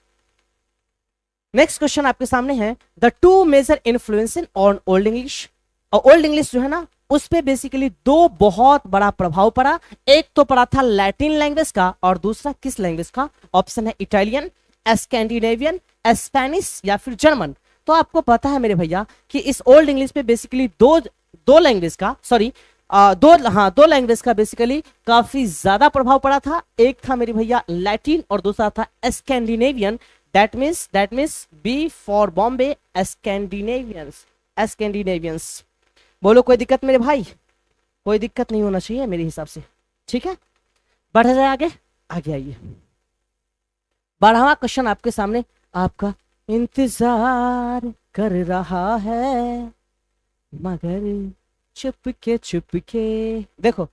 नेक्स्ट क्वेश्चन आपके सामने है, the two major influence on old English. और ओल्ड इंग्लिश जो है ना उस पे बेसिकली 2 बहुत बड़ा प्रभाव पड़ा। एक तो पड़ा था लैटिन लैंग्वेज का और दूसरा किस लैंग्वेज का? ऑप्शन है इटालियन, स्कैंडिनेवियन, स्पेनिश या फिर जर्मन। तो आपको पता है मेरे भैया कि इस ओल्ड इंग्लिश पे बेसिकली दो लैंग्वेज का, सॉरी दो लैंग्वेज का बेसिकली काफी ज्यादा प्रभाव पड़ा था। एक था मेरे भैया लैटिन और दूसरा था Scandinavian. That means B for Bombay, Scandinavians. बोलो कोई दिक्कत मेरे भाई? कोई दिक्कत नहीं होना चाहिए मेरे हिसाब से। ठीक है, बढ़ जाए आगे। आगे आइए, 12वां क्वेश्चन आपके सामने, आपका इंतजार कर रहा है मगर चुपके। देखो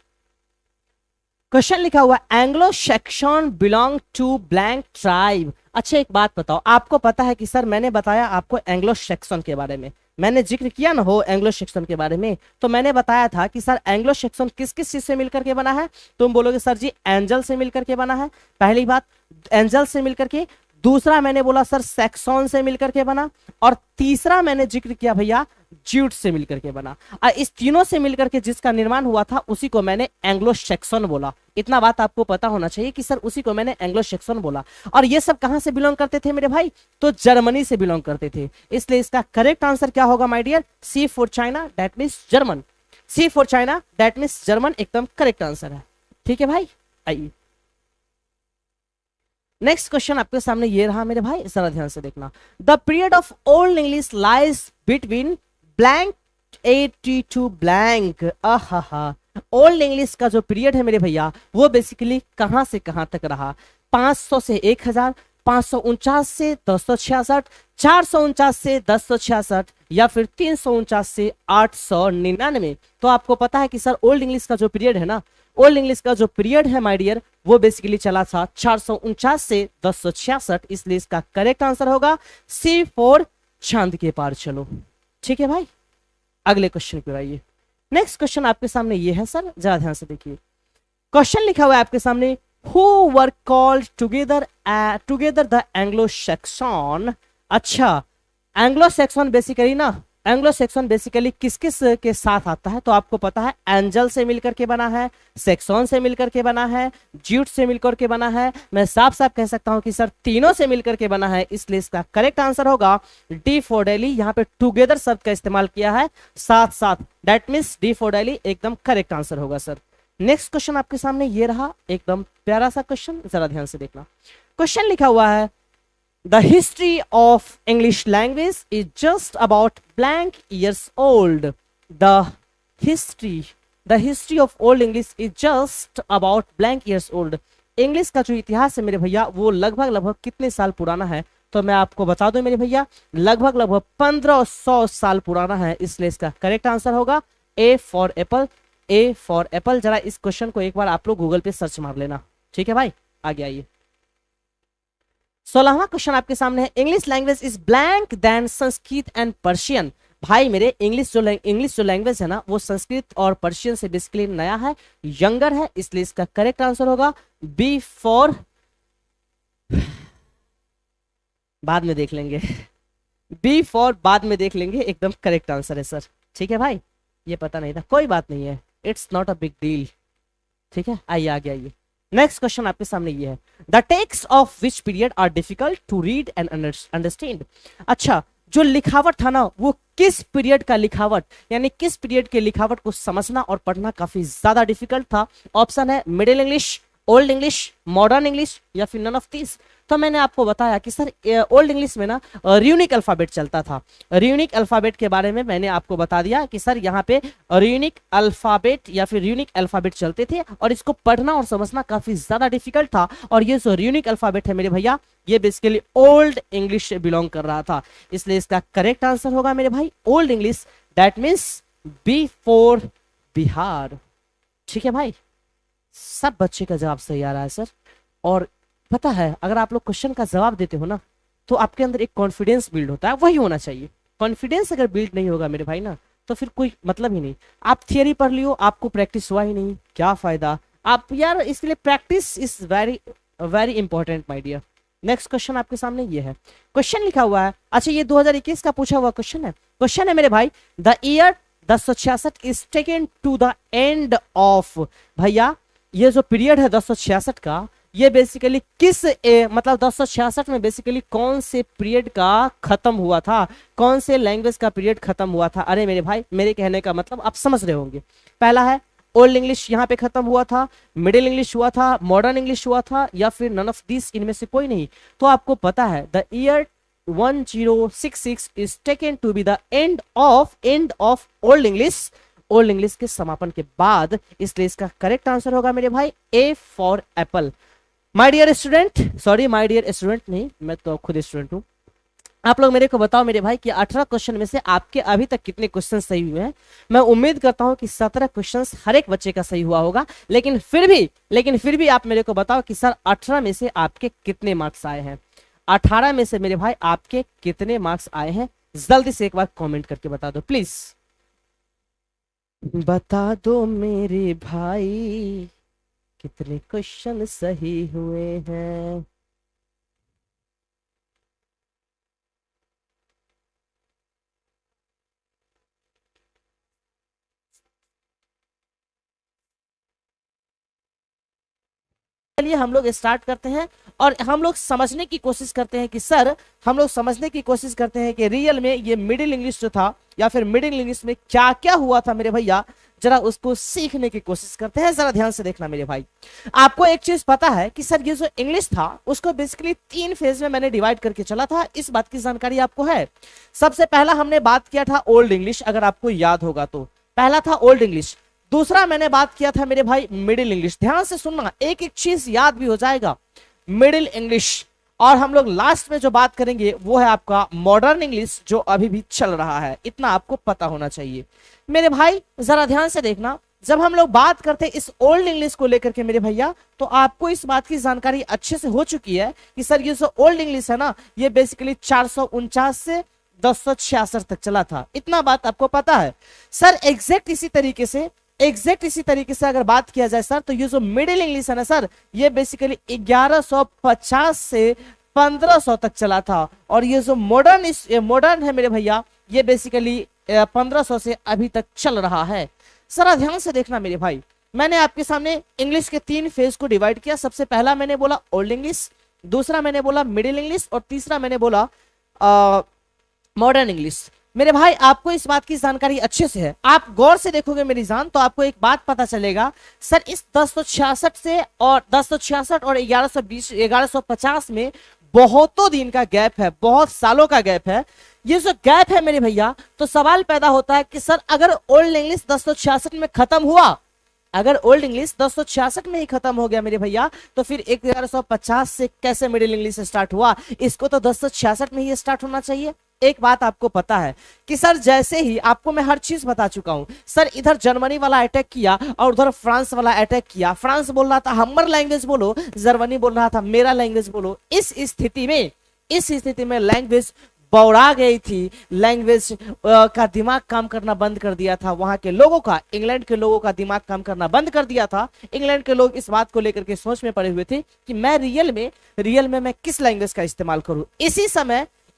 क्वेश्चन लिखा हुआ Anglo Saxon belong to blank tribe. अच्छा एक बात बताओ, आपको पता है कि सर मैंने बताया आपको एंग्लो सेक्शन के बारे में, मैंने जिक्र किया ना हो एंग्लो सेक्शन के बारे में, तो मैंने बताया था कि सर एंग्लो सेक्शन किस किस चीज से मिलकर के बना है? तुम बोलोगे सर जी एंजल से मिलकर के बना है। पहली बात एंजल से मिलकर के, दूसरा मैंने बोला सर सैक्सन से मिलकर के बना, और तीसरा मैंने जिक्र किया भैया ज्यूट से मिलकर के बना। और इस तीनों से मिलकर के जिसका निर्माण हुआ था उसी को मैंने एंग्लो सेक्शन बोला। इतना बात आपको पता होना चाहिए कि सर उसी को मैंने एंग्लो सेक्शन बोला। और ये सब कहां से बिलोंग करते थे मेरे भाई? तो जर्मनी से बिलोंग करते थे। इसलिए इसका करेक्ट आंसर क्या होगा my dear? C for China, that means German. C for China, that means German, एकदम करेक्ट आंसर है। ठीक है भाई, आइए नेक्स्ट क्वेश्चन आपके सामने ये रहा मेरे भाई, जरा ध्यान से देखना। The period of old English lies between blank 80 to blank. आहा, ओल्ड इंग्लिश का जो पीरियड है मेरे भैया वो बेसिकली कहां से कहां तक रहा? 500 से 1000, 549 से 1066, 449 से 1066 या फिर 349 से 899। तो आपको पता है कि सर ओल्ड इंग्लिश का जो पीरियड है ना, ओल्ड इंग्लिश का जो पीरियड है माय डियर वो बेसिकली चला था 449 से 1066। इसलिए इसका करेक्ट आंसर होगा सी फॉर चांद के पार चलो। ठीक है भाई, अगले क्वेश्चन पे आइए। नेक्स्ट क्वेश्चन आपके सामने ये है सर, जरा ध्यान से देखिए। क्वेश्चन लिखा हुआ है आपके सामने, who were called together the Anglo Saxon. अच्छा, एंग्लो सेक्शन बेसिकली ना, एंग्लो सेक्शन बेसिकली किस किस के साथ आता है? तो आपको पता है एंजल से मिलकर के बना है, सेक्शन से मिलकर के बना है, ज्यूट से मिलकर के बना है। मैं साफ साफ कह सकता हूं कि सर तीनों से मिलकर के बना है। इसलिए इसका करेक्ट आंसर होगा डी फॉर डेली। यहाँ पे टुगेदर शब्द का इस्तेमाल किया है, साथ साथ, that means D for daily एकदम करेक्ट आंसर होगा सर। नेक्स्ट क्वेश्चन आपके सामने ये रहा, एकदम प्यारा सा क्वेश्चन, जरा ध्यान से देखना। क्वेश्चन लिखा हुआ है, The history of English language is just about blank years old. The history of old English is just about blank years old. English का जो इतिहास है मेरे भैया वो लगभग कितने साल पुराना है? तो मैं आपको बता दूं मेरे भैया लगभग 1500 साल पुराना है। इसलिए इसका करेक्ट आंसर होगा ए for Apple, A for Apple. जरा इस क्वेश्चन को एक बार आप लोग गूगल पे सर्च मार लेना। ठीक है भाई, आगे आइए। 16वां क्वेश्चन आपके सामने है, English language is blank then Sanskrit and Persian. भाई मेरे इंग्लिश जो लैंग्वेज है ना वो संस्कृत और पर्शियन से बेसिकली नया है, यंगर है। इसलिए इसका करेक्ट आंसर होगा बी फॉर बाद में देख लेंगे। बी फॉर बाद में देख लेंगे, एकदम करेक्ट आंसर है सर। ठीक है भाई, ये पता नहीं था, कोई बात नहीं है, it's not a big deal. ठीक है, आइए आगे आइए। नेक्स्ट क्वेश्चन आपके सामने ये है, the text of which period are difficult to read and understand. अच्छा, जो लिखावट था ना, वो किस पीरियड का लिखावट, यानी किस पीरियड के लिखावट को समझना और पढ़ना काफी ज्यादा डिफिकल्ट था। ऑप्शन है middle English, old English, modern English या फिर नन ऑफ दिस। तो मैंने आपको बताया कि सर ओल्ड इंग्लिश में ना र्यूनिक अल्फाबेट चलता था। र्यूनिक अल्फाबेट के बारे में मैंने आपको बता दिया कि सर यहाँ पे र्यूनिक अल्फाबेट या फिर यूनिक अल्फाबेट चलते थे और इसको पढ़ना और समझना काफी ज्यादा डिफिकल्ट था। और ये जो र्यूनिक अल्फाबेट है मेरे भैया, ये बेसिकली ओल्ड इंग्लिश से बिलोंग कर रहा था, इसलिए इसका करेक्ट आंसर होगा मेरे भाई old English, that means B for Bihar. ठीक है भाई, सब बच्चे का जवाब सही आ रहा है सर। और पता है, अगर आप लोग क्वेश्चन का जवाब देते हो ना, तो आपके अंदर एक कॉन्फिडेंस बिल्ड होता है, वही होना चाहिए। कॉन्फिडेंस अगर बिल्ड नहीं होगा मेरे भाई ना, तो फिर कोई मतलब ही नहीं। आप थियरी पढ़ लियो, आपको प्रैक्टिस हुआ ही नहीं, क्या फायदा आप यार। इसके लिए practice is very very important my dear. Next question आपके सामने ये है, क्वेश्चन लिखा हुआ है, अच्छा ये 2021 का पूछा हुआ क्वेश्चन है। क्वेश्चन है मेरे भाई, the year 1066 is taken to the end of. भैया ये जो पीरियड है 1066 का, ये बेसिकली किस मतलब 1066 में बेसिकली कौन से पीरियड का खत्म हुआ था, कौन से लैंग्वेज का पीरियड खत्म हुआ था। अरे मेरे भाई, मेरे कहने का मतलब आप समझ रहे होंगे। पहला है ओल्ड इंग्लिश यहाँ पे खत्म हुआ था, मिडिल इंग्लिश हुआ था, मॉडर्न इंग्लिश हुआ था, या फिर नन ऑफ दिस, इनमें से कोई नहीं। तो आपको पता है the year 1066 is taken to be the end of old English, old English के समापन के बाद, इसलिए इसका करेक्ट आंसर होगा मेरे भाई A for apple. My dear student, sorry my dear student नहीं, मैं तो खुद स्टूडेंट हूं। आप लोग मेरे को बताओ मेरे भाई कि 18 क्वेश्चन में से आपके अभी तक कितने क्वेश्चन सही हुए हैं। मैं उम्मीद करता हूं कि 17 क्वेश्चन हर एक बच्चे का सही हुआ होगा, लेकिन फिर भी आप मेरे को बताओ कि सर 18 में से आपके कितने मार्क्स आए हैं। 18 में से मेरे भाई आपके कितने मार्क्स आए हैं, जल्दी से एक बार कॉमेंट करके बता दो प्लीज, बता दो मेरे भाई कितने क्वेश्चन सही हुए हैं। चलिए हम लोग स्टार्ट करते हैं और हम लोग समझने की कोशिश करते हैं कि सर, हम लोग समझने की कोशिश करते हैं कि रियल में ये मिडिल इंग्लिश जो था या फिर मिडिल इंग्लिश में क्या क्या हुआ था मेरे भैया, जरा उसको सीखने की कोशिश करते हैं। जरा ध्यान से देखना मेरे भाई, आपको एक चीज पता है कि सर ये जो इंग्लिश था उसको बेसिकली 3 फेज में मैंने डिवाइड करके चला था, इस बात की जानकारी आपको है। सबसे पहला हमने बात किया था ओल्ड इंग्लिश, अगर आपको याद होगा तो पहला था ओल्ड इंग्लिश। दूसरा मैंने बात किया था मेरे भाई मिडिल इंग्लिश, ध्यान से सुनना, एक एक चीज याद भी हो जाएगा, मिडिल इंग्लिश। और हम लोग लास्ट में जो बात करेंगे वो है आपका मॉडर्न इंग्लिश, जो अभी भी चल रहा है, इतना आपको पता होना चाहिए मेरे भाई। जरा ध्यान से देखना, जब हम लोग बात करते हैं इस ओल्ड इंग्लिश को लेकर के मेरे भैया, तो आपको इस बात की जानकारी अच्छे से हो चुकी है कि सर ये जो ओल्ड इंग्लिश है ना, ये बेसिकली 449 से 1066 तक चला था, इतना बात आपको पता है। सर एग्जैक्ट इसी तरीके से अगर बात किया जाए सर, तो ये जो मिडिल इंग्लिश है ना सर, ये बेसिकली 1150 से 1500 तक चला था। और ये जो मॉडर्न है मेरे भैया, ये बेसिकली 1500 से अभी तक चल रहा है। जरा ध्यान से देखना मेरे भाई, मैंने आपके सामने इंग्लिश के 3 फेज को डिवाइड किया। सबसे पहला मैंने बोला ओल्ड इंग्लिश, दूसरा मैंने बोला मिडिल इंग्लिश, और तीसरा मैंने बोला मॉडर्न इंग्लिश। मेरे भाई आपको इस बात की जानकारी अच्छे से है, आप गौर से देखोगे मेरी जान, तो आपको एक बात पता चलेगा, सर इस 1066 से और 1066 और 1150 में बहुतों दिन का गैप है, बहुत सालों का गैप है। ये जो गैप है मेरे भैया, तो सवाल पैदा होता है कि सर अगर ओल्ड इंग्लिश 1066 में खत्म हुआ, अगर ओल्ड इंग्लिश 1066 में ही खत्म हो गया मेरे भैया, तो फिर 1150 से कैसे मिडिल इंग्लिश स्टार्ट हुआ, इसको तो 1066 में ही स्टार्ट होना चाहिए। एक बात आपको पता है कि सर जैसे ही आपको मैं हर चीज बता चुका हूं, सर इधर जर्मनी वाला अटैक किया और उधर फ्रांस वाला अटैक किया, फ्रांस बोल रहा था हमार लैंग्वेज बोलो, जर्मनी बोल रहा था मेरा लैंग्वेज बोलो। इस स्थिति में लैंग्वेज बौरा गई थी, लैंग्वेज का दिमाग काम करना बंद कर दिया था, वहां के लोगों का, इंग्लैंड के लोगों का दिमाग काम करना बंद कर दिया था। इंग्लैंड के लोग इस बात को लेकर के सोच में पड़े हुए थे कि मैं रियल में मैं किस लैंग्वेज का इस्तेमाल करूं।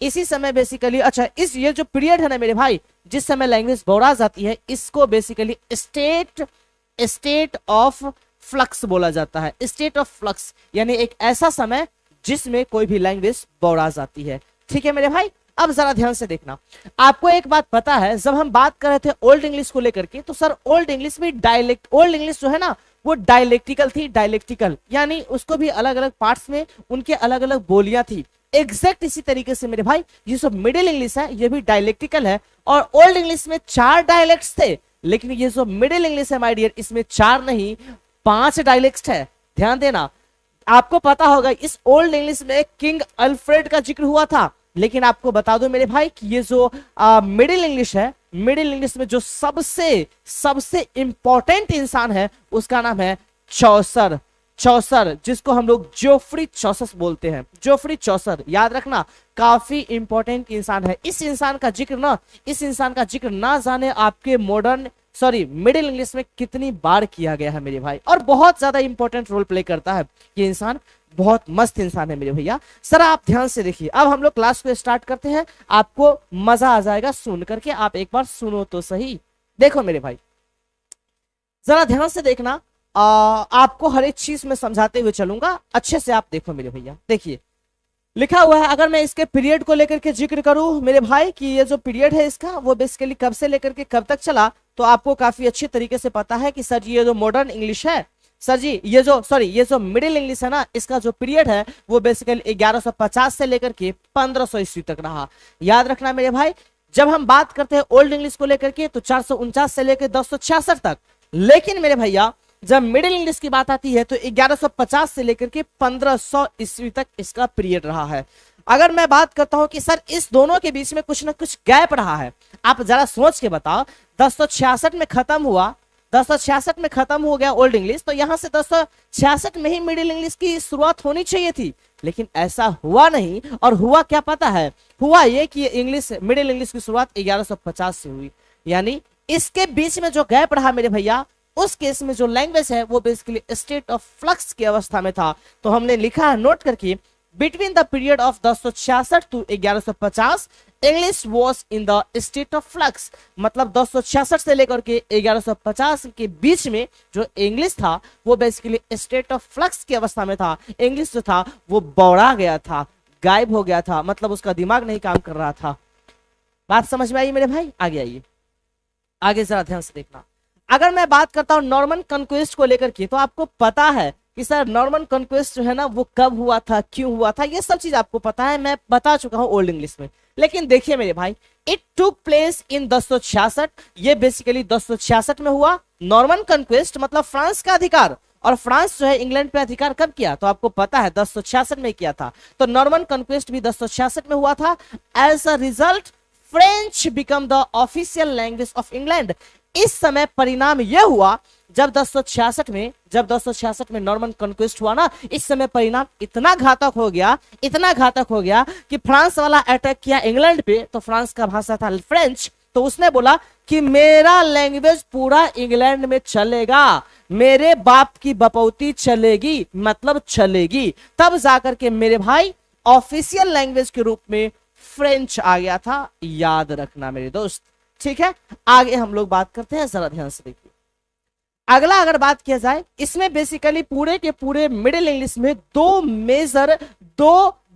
इसी समय बेसिकली, अच्छा, इस ये जो पीरियड है ना मेरे भाई, जिस समय लैंग्वेज बौरा जाती है, इसको बेसिकली स्टेट ऑफ फ्लक्स बोला जाता है। स्टेट ऑफ फ्लक्स यानी एक ऐसा समय जिसमें कोई भी लैंग्वेज बौरा जाती है। ठीक है मेरे भाई, अब जरा ध्यान से देखना। आपको एक बात पता है, जब हम बात कर रहे थे ओल्ड इंग्लिश को लेकर के, तो सर ओल्ड इंग्लिश में डायलेक्ट, ओल्ड इंग्लिश जो है ना वो डायलेक्टिकल थी। डायलेक्टिकल यानी उसको भी अलग अलग पार्ट्स में उनके अलग अलग बोलियां थी। एग्जैक्ट इसी तरीके से मेरे भाई ये सब मिडिल इंग्लिश है ये भी डायलेक्टिकल है। और ओल्ड इंग्लिश में 4 डायलेक्ट्स थे, लेकिन ये जो मिडिल इंग्लिश है माय डियर, इसमें 4 नहीं 5 डायलेक्ट्स है। ध्यान देना, आपको पता होगा इस ओल्ड इंग्लिश में किंग अल्फ्रेड का जिक्र हुआ था, लेकिन आपको बता दो मेरे भाई कि ये जो मिडिल इंग्लिश है, मिडिल इंग्लिश में जो सबसे इंपॉर्टेंट इंसान है उसका नाम है चौसर। चौसर, जिसको हम लोग जोफ्री चौसर बोलते हैं। जोफ्री चौसर, याद रखना, काफी इंपॉर्टेंट इंसान है। इस इंसान का जिक्र ना जाने आपके मिडिल इंग्लिश में कितनी बार किया गया है मेरे भाई, और बहुत ज्यादा इंपॉर्टेंट रोल प्ले करता है ये इंसान। बहुत मस्त इंसान है मेरे भैया। सर आप ध्यान से देखिए, अब हम लोग क्लास को स्टार्ट करते हैं। आपको मजा आ जाएगा सुन करके, आप एक बार सुनो तो सही। देखो मेरे भाई, जरा ध्यान से देखना, आपको हर एक चीज में समझाते हुए चलूंगा, अच्छे से आप देखो मेरे भैया। देखिए लिखा हुआ है, अगर मैं इसके पीरियड को लेकर के जिक्र करूं मेरे भाई कि ये जो पीरियड है इसका वो बेसिकली कब से लेकर के कब तक चला, तो आपको काफी अच्छी तरीके से पता है कि सर जी ये जो मॉडर्न इंग्लिश है, सर जी ये जो मिडिल इंग्लिश है ना, इसका जो पीरियड है वो बेसिकली 1150 से लेकर के 1500 ईस्वी तक रहा। याद रखना मेरे भाई, जब हम बात करते हैं ओल्ड इंग्लिश को लेकर के तो 449 से लेकर 1066 तक, लेकिन मेरे भैया जब मिडिल इंग्लिश की बात आती है तो 1150 से लेकर के 1500 ईस्वी तक इसका पीरियड रहा है। अगर मैं बात करता हूं कि सर इस दोनों के बीच में कुछ ना कुछ गैप रहा है, आप जरा सोच के बताओ। 1066 में खत्म हुआ, 1066 में खत्म हो गया ओल्ड इंग्लिश, तो यहां से 1066 में ही मिडिल इंग्लिश की शुरुआत होनी चाहिए थी, लेकिन ऐसा हुआ नहीं। और हुआ क्या पता है, हुआ ये कि मिडिल इंग्लिश की शुरुआत 1150 से हुई, यानी इसके बीच में जो गैप रहा मेरे भैया, उस केस में जो लैंग्वेज है वो बेसिकली स्टेट ऑफ फ्लक्स की अवस्था में था। तो हमने लिखा है, नोट करके, between the period of 1066 to 1150 English was in the state of flux. मतलब 1066 से लेकर के 1150 के बीच में जो इंग्लिश था वो बेसिकली स्टेट ऑफ फ्लक्स की अवस्था में था। इंग्लिश जो था वो बौरा गया था, गायब हो गया था, मतलब उसका दिमाग नहीं काम कर रहा था। बात समझ में आई मेरे भाई? आगे आइए, आगे जरा ध्यान से देखना। अगर मैं बात करता हूं नॉर्मन कॉन्क्वेस्ट को लेकर के, तो आपको पता है कि सर नॉर्मन कॉन्क्वेस्ट जो है ना वो कब हुआ था, क्यों हुआ था, ये सब चीज आपको पता है, मैं बता चुका हूं ओल्ड इंग्लिश में। लेकिन देखिए मेरे भाई, इट टुक प्लेस इन 1066, ये बेसिकली 1066 में हुआ। नॉर्मन कॉन्क्वेस्ट मतलब फ्रांस का अधिकार, और फ्रांस जो है इंग्लैंड पे अधिकार कब किया, तो आपको पता है 1066 में किया था। तो नॉर्मन कॉन्क्वेस्ट भी 1066 में हुआ था। As a result French become the official language of England. इस समय परिणाम यह हुआ, जब 1066 में नॉर्मन कॉन्क्वेस्ट हुआ ना, इस समय परिणाम इतना घातक हो गया कि फ्रांस वाला अटैक किया इंग्लैंड पे, तो फ्रांस का भाषा था फ्रेंच, तो उसने बोला कि मेरा लैंग्वेज पूरा इंग्लैंड में चलेगा, मेरे बाप की बपौती चलेगी, मतलब चलेगी। तब जाकर के मेरे भाई ऑफिशियल लैंग्वेज के रूप में फ्रेंच आ गया था, याद रखना मेरे दोस्त। ठीक है, आगे हम लोग बात करते हैं, जरा ध्यान से देखिए। अगला अगर बात किया जाए, इसमें बेसिकली पूरे के पूरे मिडिल इंग्लिश में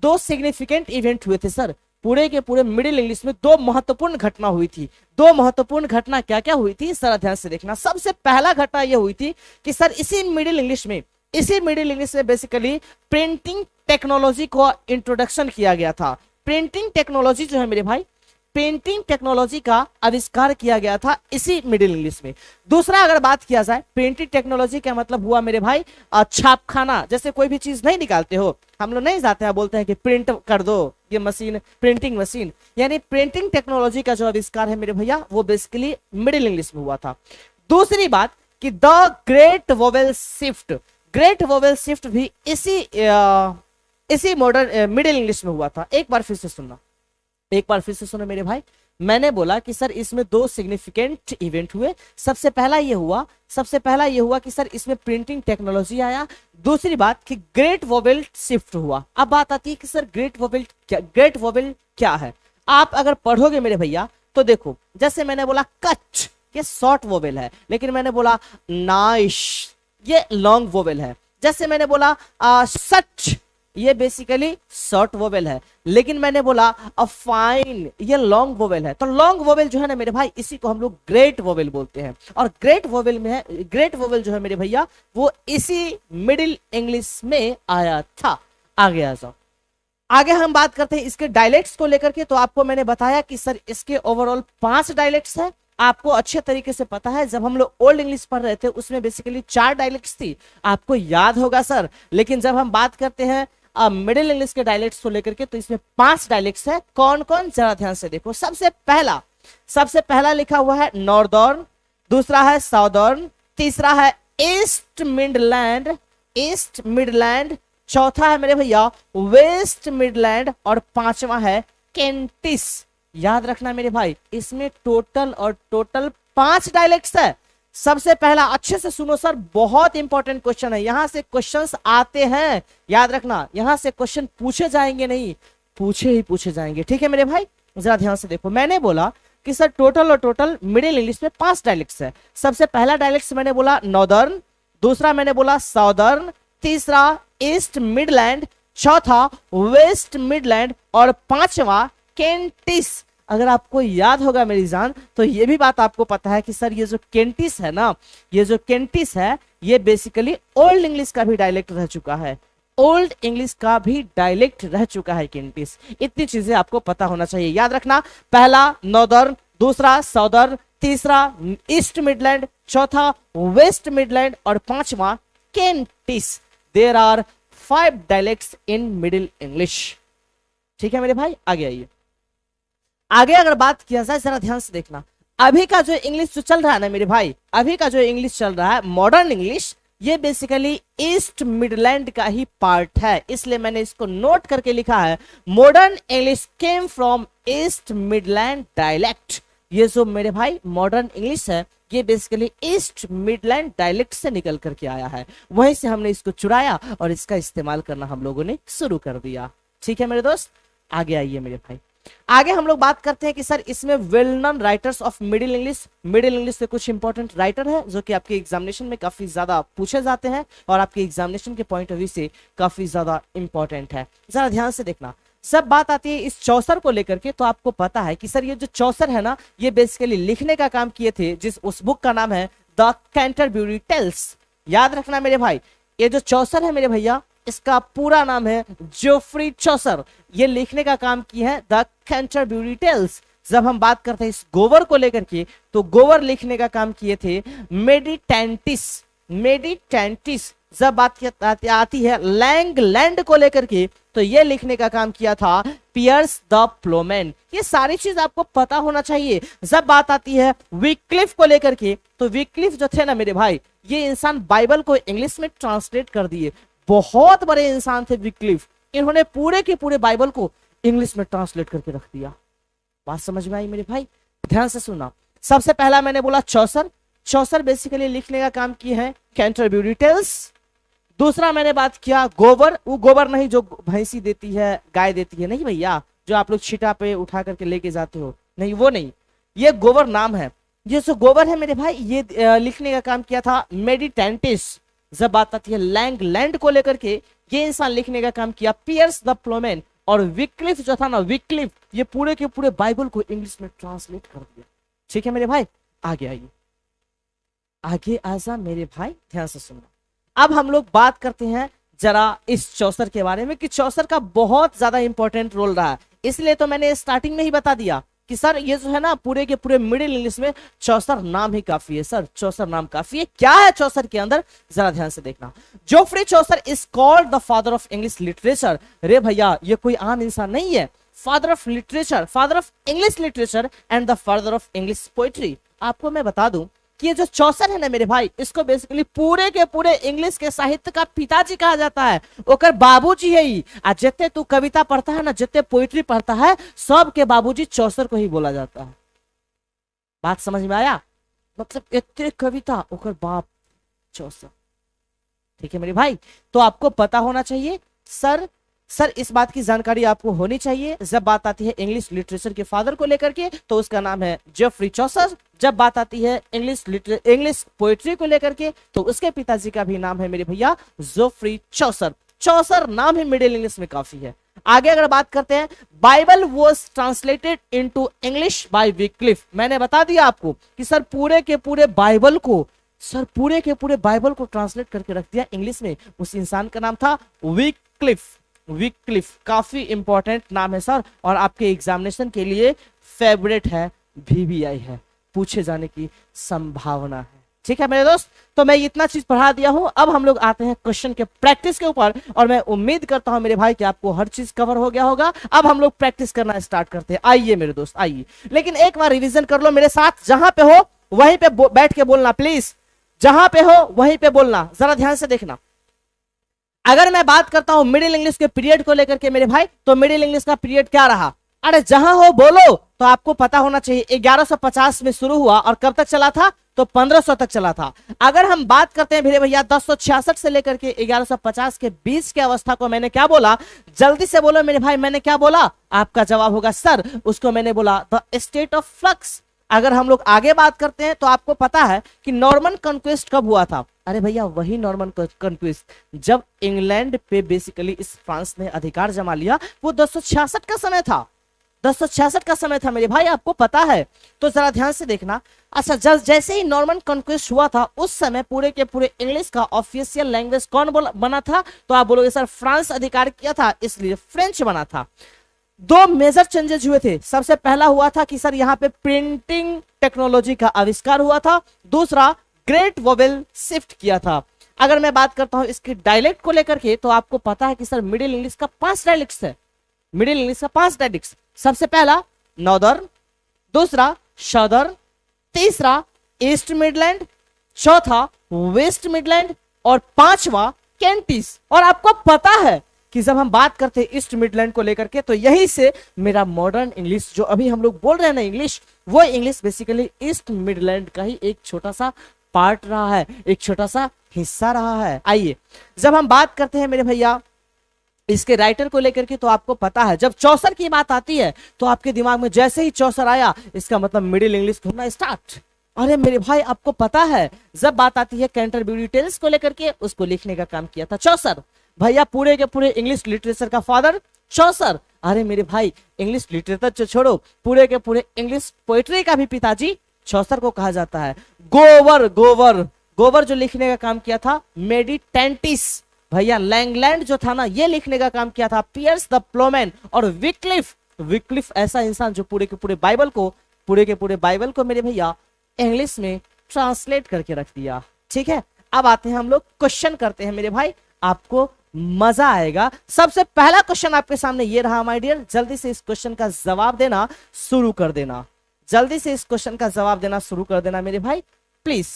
दो सिग्निफिकेंट इवेंट हुए थे सर। पूरे के पूरे मिडिल इंग्लिश में 2 महत्वपूर्ण घटना हुई थी। 2 महत्वपूर्ण घटना क्या क्या हुई थी, जरा ध्यान से देखना। सबसे पहला घटना यह हुई थी कि सर इसी मिडिल इंग्लिश में बेसिकली प्रिंटिंग टेक्नोलॉजी को इंट्रोडक्शन किया गया था। प्रिंटिंग टेक्नोलॉजी जो है मेरे भाई, पेंटिंग टेक्नोलॉजी का आविष्कार किया गया था इसी मिडिल इंग्लिश में। दूसरा अगर बात किया जाए, पेंटिंग टेक्नोलॉजी का मतलब हुआ मेरे भाई छापखाना। जैसे कोई भी चीज नहीं निकालते हो, हम लोग नहीं जाते हैं बोलते हैं कि प्रिंट कर दो, ये मशीन प्रिंटिंग मशीन, यानी प्रिंटिंग टेक्नोलॉजी का जो आविष्कार है मेरे भैया वो बेसिकली मिडिल इंग्लिश में हुआ था। दूसरी बात कि द ग्रेट वोवेल शिफ्ट भी इसी मॉडर्न मिडिल इंग्लिश में हुआ था। एक बार फिर से सुनना, एक बार फिर से सुनो मेरे भाई, मैंने बोला कि सर इसमें दो सिग्निफिकेंट इवेंट हुए। सबसे पहला ये हुआ कि सर इसमें प्रिंटिंग टेक्नोलॉजी आया। दूसरी बात कि ग्रेट वोवेल शिफ्ट हुआ। अब बात आती है कि सर ग्रेट वोवेल क्या है। आप अगर पढ़ोगे मेरे भैया तो देखो, जैसे मैंने बोला कच, ये शॉर्ट वोवेल है, लेकिन मैंने बोला नाइश, ये लॉन्ग वोवेल है। जैसे मैंने बोला सच, ये बेसिकली शॉर्ट वोवेल है, लेकिन मैंने बोला फाइन, ये लॉन्ग वोवेल है। तो लॉन्ग वोवेल जो है ना मेरे भाई, इसी को हम लोग ग्रेट वोवेल बोलते हैं। और ग्रेट वोवेल में है, ग्रेट वोवेल जो है मेरे भैया वो इसी मिडिल इंग्लिश में आया था। आगे आ जाओ, आगे हम बात करते हैं इसके डायलेक्ट्स को लेकर के। तो आपको मैंने बताया कि सर इसके ओवरऑल 5 डायलेक्ट्स है। आपको अच्छे तरीके से पता है, जब हम लोग ओल्ड इंग्लिश पढ़ रहे थे उसमें बेसिकली 4 डायलेक्ट्स थी, आपको याद होगा सर। लेकिन जब हम बात करते हैं मिडिल इंग्लिश के डायलेक्ट्स को लेकर के, तो इसमें 5 डायलेक्ट्स है। कौन कौन, जरा ध्यान से देखो। सबसे पहला लिखा हुआ है नॉर्दर्न, दूसरा है साउदर्न, तीसरा है ईस्ट मिडलैंड, चौथा है मेरे भैया वेस्ट मिडलैंड, और 5वां है केंटिस। याद रखना मेरे भाई, इसमें टोटल 5 डायलेक्ट्स है। सबसे पहला, अच्छे से सुनो सर, बहुत इंपॉर्टेंट क्वेश्चन है, यहां से क्वेश्चंस आते हैं, याद रखना। यहां से क्वेश्चन पूछे जाएंगे नहीं, पूछे जाएंगे, ठीक है मेरे भाई। जरा ध्यान से देखो, मैंने बोला कि सर टोटल मिडिल इंग्लिश में 5 डायलेक्ट्स है। सबसे पहला डायलेक्ट मैंने बोला नॉर्दर्न, दूसरा मैंने बोला साउदर्न, तीसरा ईस्ट मिडलैंड, चौथा वेस्ट मिडलैंड, और 5वां केंटिस। अगर आपको याद होगा मेरी जान, तो ये भी बात आपको पता है कि सर ये जो केंटिस है ना, ये जो केंटिस है, ये बेसिकली ओल्ड इंग्लिश का भी डायलेक्ट रह चुका है। ओल्ड इंग्लिश का भी डायलेक्ट रह चुका है केंटिस। इतनी चीजें आपको पता होना चाहिए, याद रखना। पहला नॉर्दर्न, दूसरा साउदर्न, तीसरा ईस्ट मिडलैंड, चौथा वेस्ट मिडलैंड, और 5वां Kentish. There are 5 dialects in Middle English. ठीक है मेरे भाई, आगे आइए। आगे अगर बात किया जाए, जरा ध्यान से देखना, अभी का जो इंग्लिश जो चल रहा है ना मेरे भाई, अभी का जो इंग्लिश चल रहा है मॉडर्न इंग्लिश, ये बेसिकली ईस्ट मिडलैंड का ही पार्ट है, इसलिए मैंने इसको नोट करके लिखा है modern English came from east Midland dialect. ये जो मेरे भाई मॉडर्न इंग्लिश है, ये बेसिकली ईस्ट मिडलैंड डायलेक्ट से निकल करके आया है, वहीं से हमने इसको चुराया और इसका इस्तेमाल करना हम लोगों ने शुरू कर दिया। ठीक है मेरे दोस्त, आगे आइए मेरे भाई। आगे हम लोग बात करते हैं कि सर इसमें well known writers of middle English से कुछ इंपॉर्टेंट राइटर है जो कि आपके एग्जामिनेशन में काफी ज्यादा पूछे जाते हैं और आपके एग्जामिनेशन के पॉइंट ऑफ व्यू से काफी ज्यादा इंपॉर्टेंट है। जरा ध्यान से देखना, सब बात आती है इस चौसर को लेकर के, तो आपको पता है कि सर ये जो चौसर है ना, ये बेसिकली लिखने का काम किए थे, उस बुक का नाम है द कैंटरबरी टेल्स। याद रखना मेरे भाई, ये जो चौसर है मेरे भैया, इसका पूरा नाम है जोफ्री चौसर। ये लिखने का काम किया है द कैंटरबरी टेल्स। जब हम बात करते हैं इस गोवर को लेकर के, तो गोवर लिखने का काम किए थे मेडिटेंटिस। जब बात आती है लैंगलैंड को लेकर के, तो ये लिखने का काम किया था पियर्स द प्लोमैन। ये सारी चीज आपको पता होना चाहिए। जब बात आती है विक्लिफ को लेकर के, तो विक्लिफ जो थे ना मेरे भाई, ये इंसान बाइबल को इंग्लिश में ट्रांसलेट कर दिए। बहुत बड़े इंसान थे विक्लिफ, इन्होंने पूरे के पूरे बाइबल को इंग्लिश में ट्रांसलेट करके रख दिया। बात समझ में आई मेरे भाई, ध्यान से सुनना। सबसे पहला मैंने बोला चौसर बेसिकली लिखने का काम किया है कैंटरबरी टेल्स। दूसरा मैंने बात किया गोबर, वो गोबर नहीं जो भैंसी देती है, गाय देती है, नहीं भैया, जो आप लोग छिटा पे उठा करके लेके जाते हो, नहीं वो नहीं, ये गोबर नाम है। ये जो गोबर है मेरे भाई, ये लिखने का काम किया था मेडिटेंटिस। जब बात आती है लैंगलैंड को लेकर के, ये इंसान लिखने का काम किया पियर्स द प्लोमैन। और विक्लिफ जो था ना, विक्लिफ, ये पूरे के पूरे बाइबल को इंग्लिश में ट्रांसलेट कर दिया। ठीक है मेरे भाई, आगे आइए, आगे आजा मेरे भाई, ध्यान से सुनना। अब हम लोग बात करते हैं जरा इस चौसर के बारे में कि चौसर का बहुत ज्यादा इंपॉर्टेंट रोल रहा है। इसलिए तो मैंने स्टार्टिंग में ही बता दिया कि सर ये जो है ना पूरे के पूरे मिडिल इंग्लिश में चौसर नाम ही काफी है। सर चौसर नाम काफी है। क्या है चौसर के अंदर, जरा ध्यान से देखना। Geoffrey Chaucer is called the father of English literature. रे भैया, ये कोई आम इंसान नहीं है। Father of literature, father of English literature and the father of English poetry. आपको मैं बता दूं कि ये जो चौसर है ना मेरे भाई, इसको बेसिकली पूरे के पूरे इंग्लिश के साहित्य का पिताजी कहा जाता है, ओकर बाबूजी है ही। आ जितने तू कविता पढ़ता है ना, जितने पोइट्री पढ़ता है, सब के बाबूजी चौसर को ही बोला जाता है। बात समझ में आया? मतलब इतने कविता ओकर बाप चौसर। ठीक है मेरे भाई, तो आपको पता होना चाहिए सर इस बात की जानकारी आपको होनी चाहिए। जब बात आती है इंग्लिश लिटरेचर के फादर को लेकर के, तो उसका नाम है जेफरी चौसर। जब बात आती है इंग्लिश पोएट्री को लेकर के, तो उसके पिताजी का भी नाम है मेरे भैया जेफरी चौसर। चौसर नाम ही मिडिल इंग्लिश में काफी है। आगे अगर बात करते हैं, Bible was translated into English by Wycliffe. मैंने बता दिया आपको कि सर पूरे के पूरे बाइबल को ट्रांसलेट करके रख दिया इंग्लिश में। उस इंसान का नाम था विक्लिफ। काफी इंपॉर्टेंट नाम है सर, और आपके एग्जामिनेशन के लिए फेवरेट है, VVI है, पूछे जाने की संभावना है। ठीक है मेरे दोस्त, तो मैं इतना चीज पढ़ा दिया हूं। अब हम लोग आते हैं क्वेश्चन के प्रैक्टिस के ऊपर, और मैं उम्मीद करता हूं मेरे भाई कि आपको हर चीज कवर हो गया होगा। अब हम लोग प्रैक्टिस करना स्टार्ट करते हैं। आइए मेरे दोस्त आइए, लेकिन एक बार रिवीजन कर लो मेरे साथ। जहां पे हो वहीं पे बैठ के बोलना प्लीज, जहां पे हो वहीं पे बोलना, जरा ध्यान से देखना। अगर मैं बात करता हूं मिडिल इंग्लिश के पीरियड को लेकर के मेरे भाई, तो मिडिल इंग्लिश का पीरियड क्या रहा? अरे जहां हो बोलो, तो आपको पता होना चाहिए 1150 में शुरू हुआ और कब तक चला था? तो 1500 तक चला था। अगर हम बात करते हैं मेरे भैया 1066 से लेकर के 1150 के बीच के अवस्था को मैंने क्या बोला? जल्दी से बोलो मेरे भाई, मैंने क्या बोला? आपका जवाब होगा सर, उसको मैंने बोला द स्टेट ऑफ फ्लक्स। अगर हम लोग आगे बात करते हैं, तो आपको पता है कि नॉर्मन कॉन्क्वेस्ट कब हुआ था? अरे भैया वही नॉर्मन कॉन्क्वेस्ट, जब इंग्लैंड पे बेसिकली इस फ्रांस ने अधिकार जमा लिया, वो 1066 का समय था। 1066 का समय था मेरे भाई, आपको पता है। तो जरा ध्यान से देखना। अच्छा, जैसे ही नॉर्मन कॉन्क्वेस्ट हुआ था, उस समय पूरे के पूरे इंग्लिश का ऑफिशियल लैंग्वेज कौन बना था? तो आप बोलोगे सर फ्रांस अधिकार किया था इसलिए फ्रेंच बना था। दो मेजर चेंजेस हुए थे। सबसे पहला हुआ था कि सर यहाँ पे प्रिंटिंग टेक्नोलॉजी का आविष्कार हुआ था। दूसरा, ग्रेट वोवेल शिफ्ट किया था। अगर मैं बात करता हूं इसके डायलेक्ट को लेकर के, तो आपको पता है कि सर मिडिल इंग्लिश का 5 डायलेक्ट्स है। मिडिल इंग्लिश का 5 डायलेक्ट्स। सबसे पहला नॉर्दर्न, दूसरा सदर्न, तीसरा ईस्ट मिडलैंड, चौथा वेस्ट मिडलैंड, और पांचवा कैंटिस। और आपको पता है कि जब हम बात करते हैं ईस्ट मिडलैंड को लेकर के, तो यही से मेरा मॉडर्न इंग्लिश जो अभी हम लोग बोल रहे हैं ना इंग्लिश, वो इंग्लिश बेसिकली ईस्ट मिडलैंड का ही एक छोटा सा पार्ट रहा है, एक छोटा सा हिस्सा रहा है। आइए, जब हम बात करते हैं मेरे भैया इसके राइटर को लेकर के, तो आपको पता है जब चौसर की बात आती है, तो आपके दिमाग में जैसे ही चौसर आया, इसका मतलब मिडिल इंग्लिश घूमना स्टार्ट। अरे मेरे भाई आपको पता है जब बात आती है कैंटरबरी टेल्स को लेकर के, उसको लिखने का काम किया था चौसर। भैया पूरे के पूरे इंग्लिश लिटरेचर का फादर चौसर। अरे मेरे भाई इंग्लिश लिटरेचर छोड़ो, पूरे के पूरे इंग्लिश पोएट्री का भी पिताजी चौसर को कहा जाता है। गोवर जो लिखने का काम किया था मेडिटेंटिस। भैया लैंगलैंड जो था ना, ये लिखने का काम किया था पियर्स द प्लोमैन। और विक्लिफ ऐसा इंसान जो पूरे के पूरे बाइबल को मेरे भैया इंग्लिश में ट्रांसलेट करके रख दिया। ठीक है, अब आते हैं हम लोग क्वेश्चन करते हैं मेरे भाई, आपको मजा आएगा। सबसे पहला क्वेश्चन आपके सामने ये रहा माय डियर, जल्दी से इस क्वेश्चन का जवाब देना शुरू कर देना। जल्दी से इस क्वेश्चन का जवाब देना शुरू कर देना मेरे भाई प्लीज।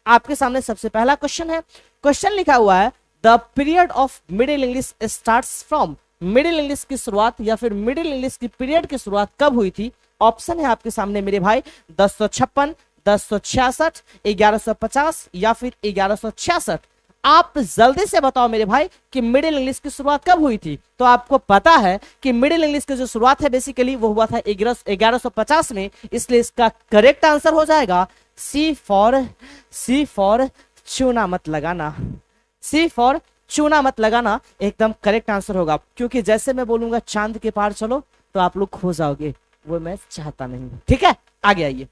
आपके सामने सबसे पहला क्वेश्चन है। क्वेश्चन लिखा हुआ है the period of middle English starts from. Middle English की शुरुआत या फिर मिडिल इंग्लिश की पीरियड की शुरुआत कब हुई थी? ऑप्शन है आपके सामने मेरे भाई 1056, 1066, 1150 या फिर 1166। आप जल्दी से बताओ मेरे भाई कि मिडिल इंग्लिश की शुरुआत कब हुई थी। तो आपको पता है कि मिडिल इंग्लिश की जो शुरुआत है बेसिकली वो हुआ था 1150 में, इसलिए इसका करेक्ट आंसर हो जाएगा सी फॉर चूना मत लगाना। सी फॉर चूना मत लगाना एकदम करेक्ट आंसर होगा, क्योंकि जैसे मैं बोलूंगा चांद के पार चलो तो आप लोग खो जाओगे, वो मैं चाहता नहीं। ठीक है, आगे आइए।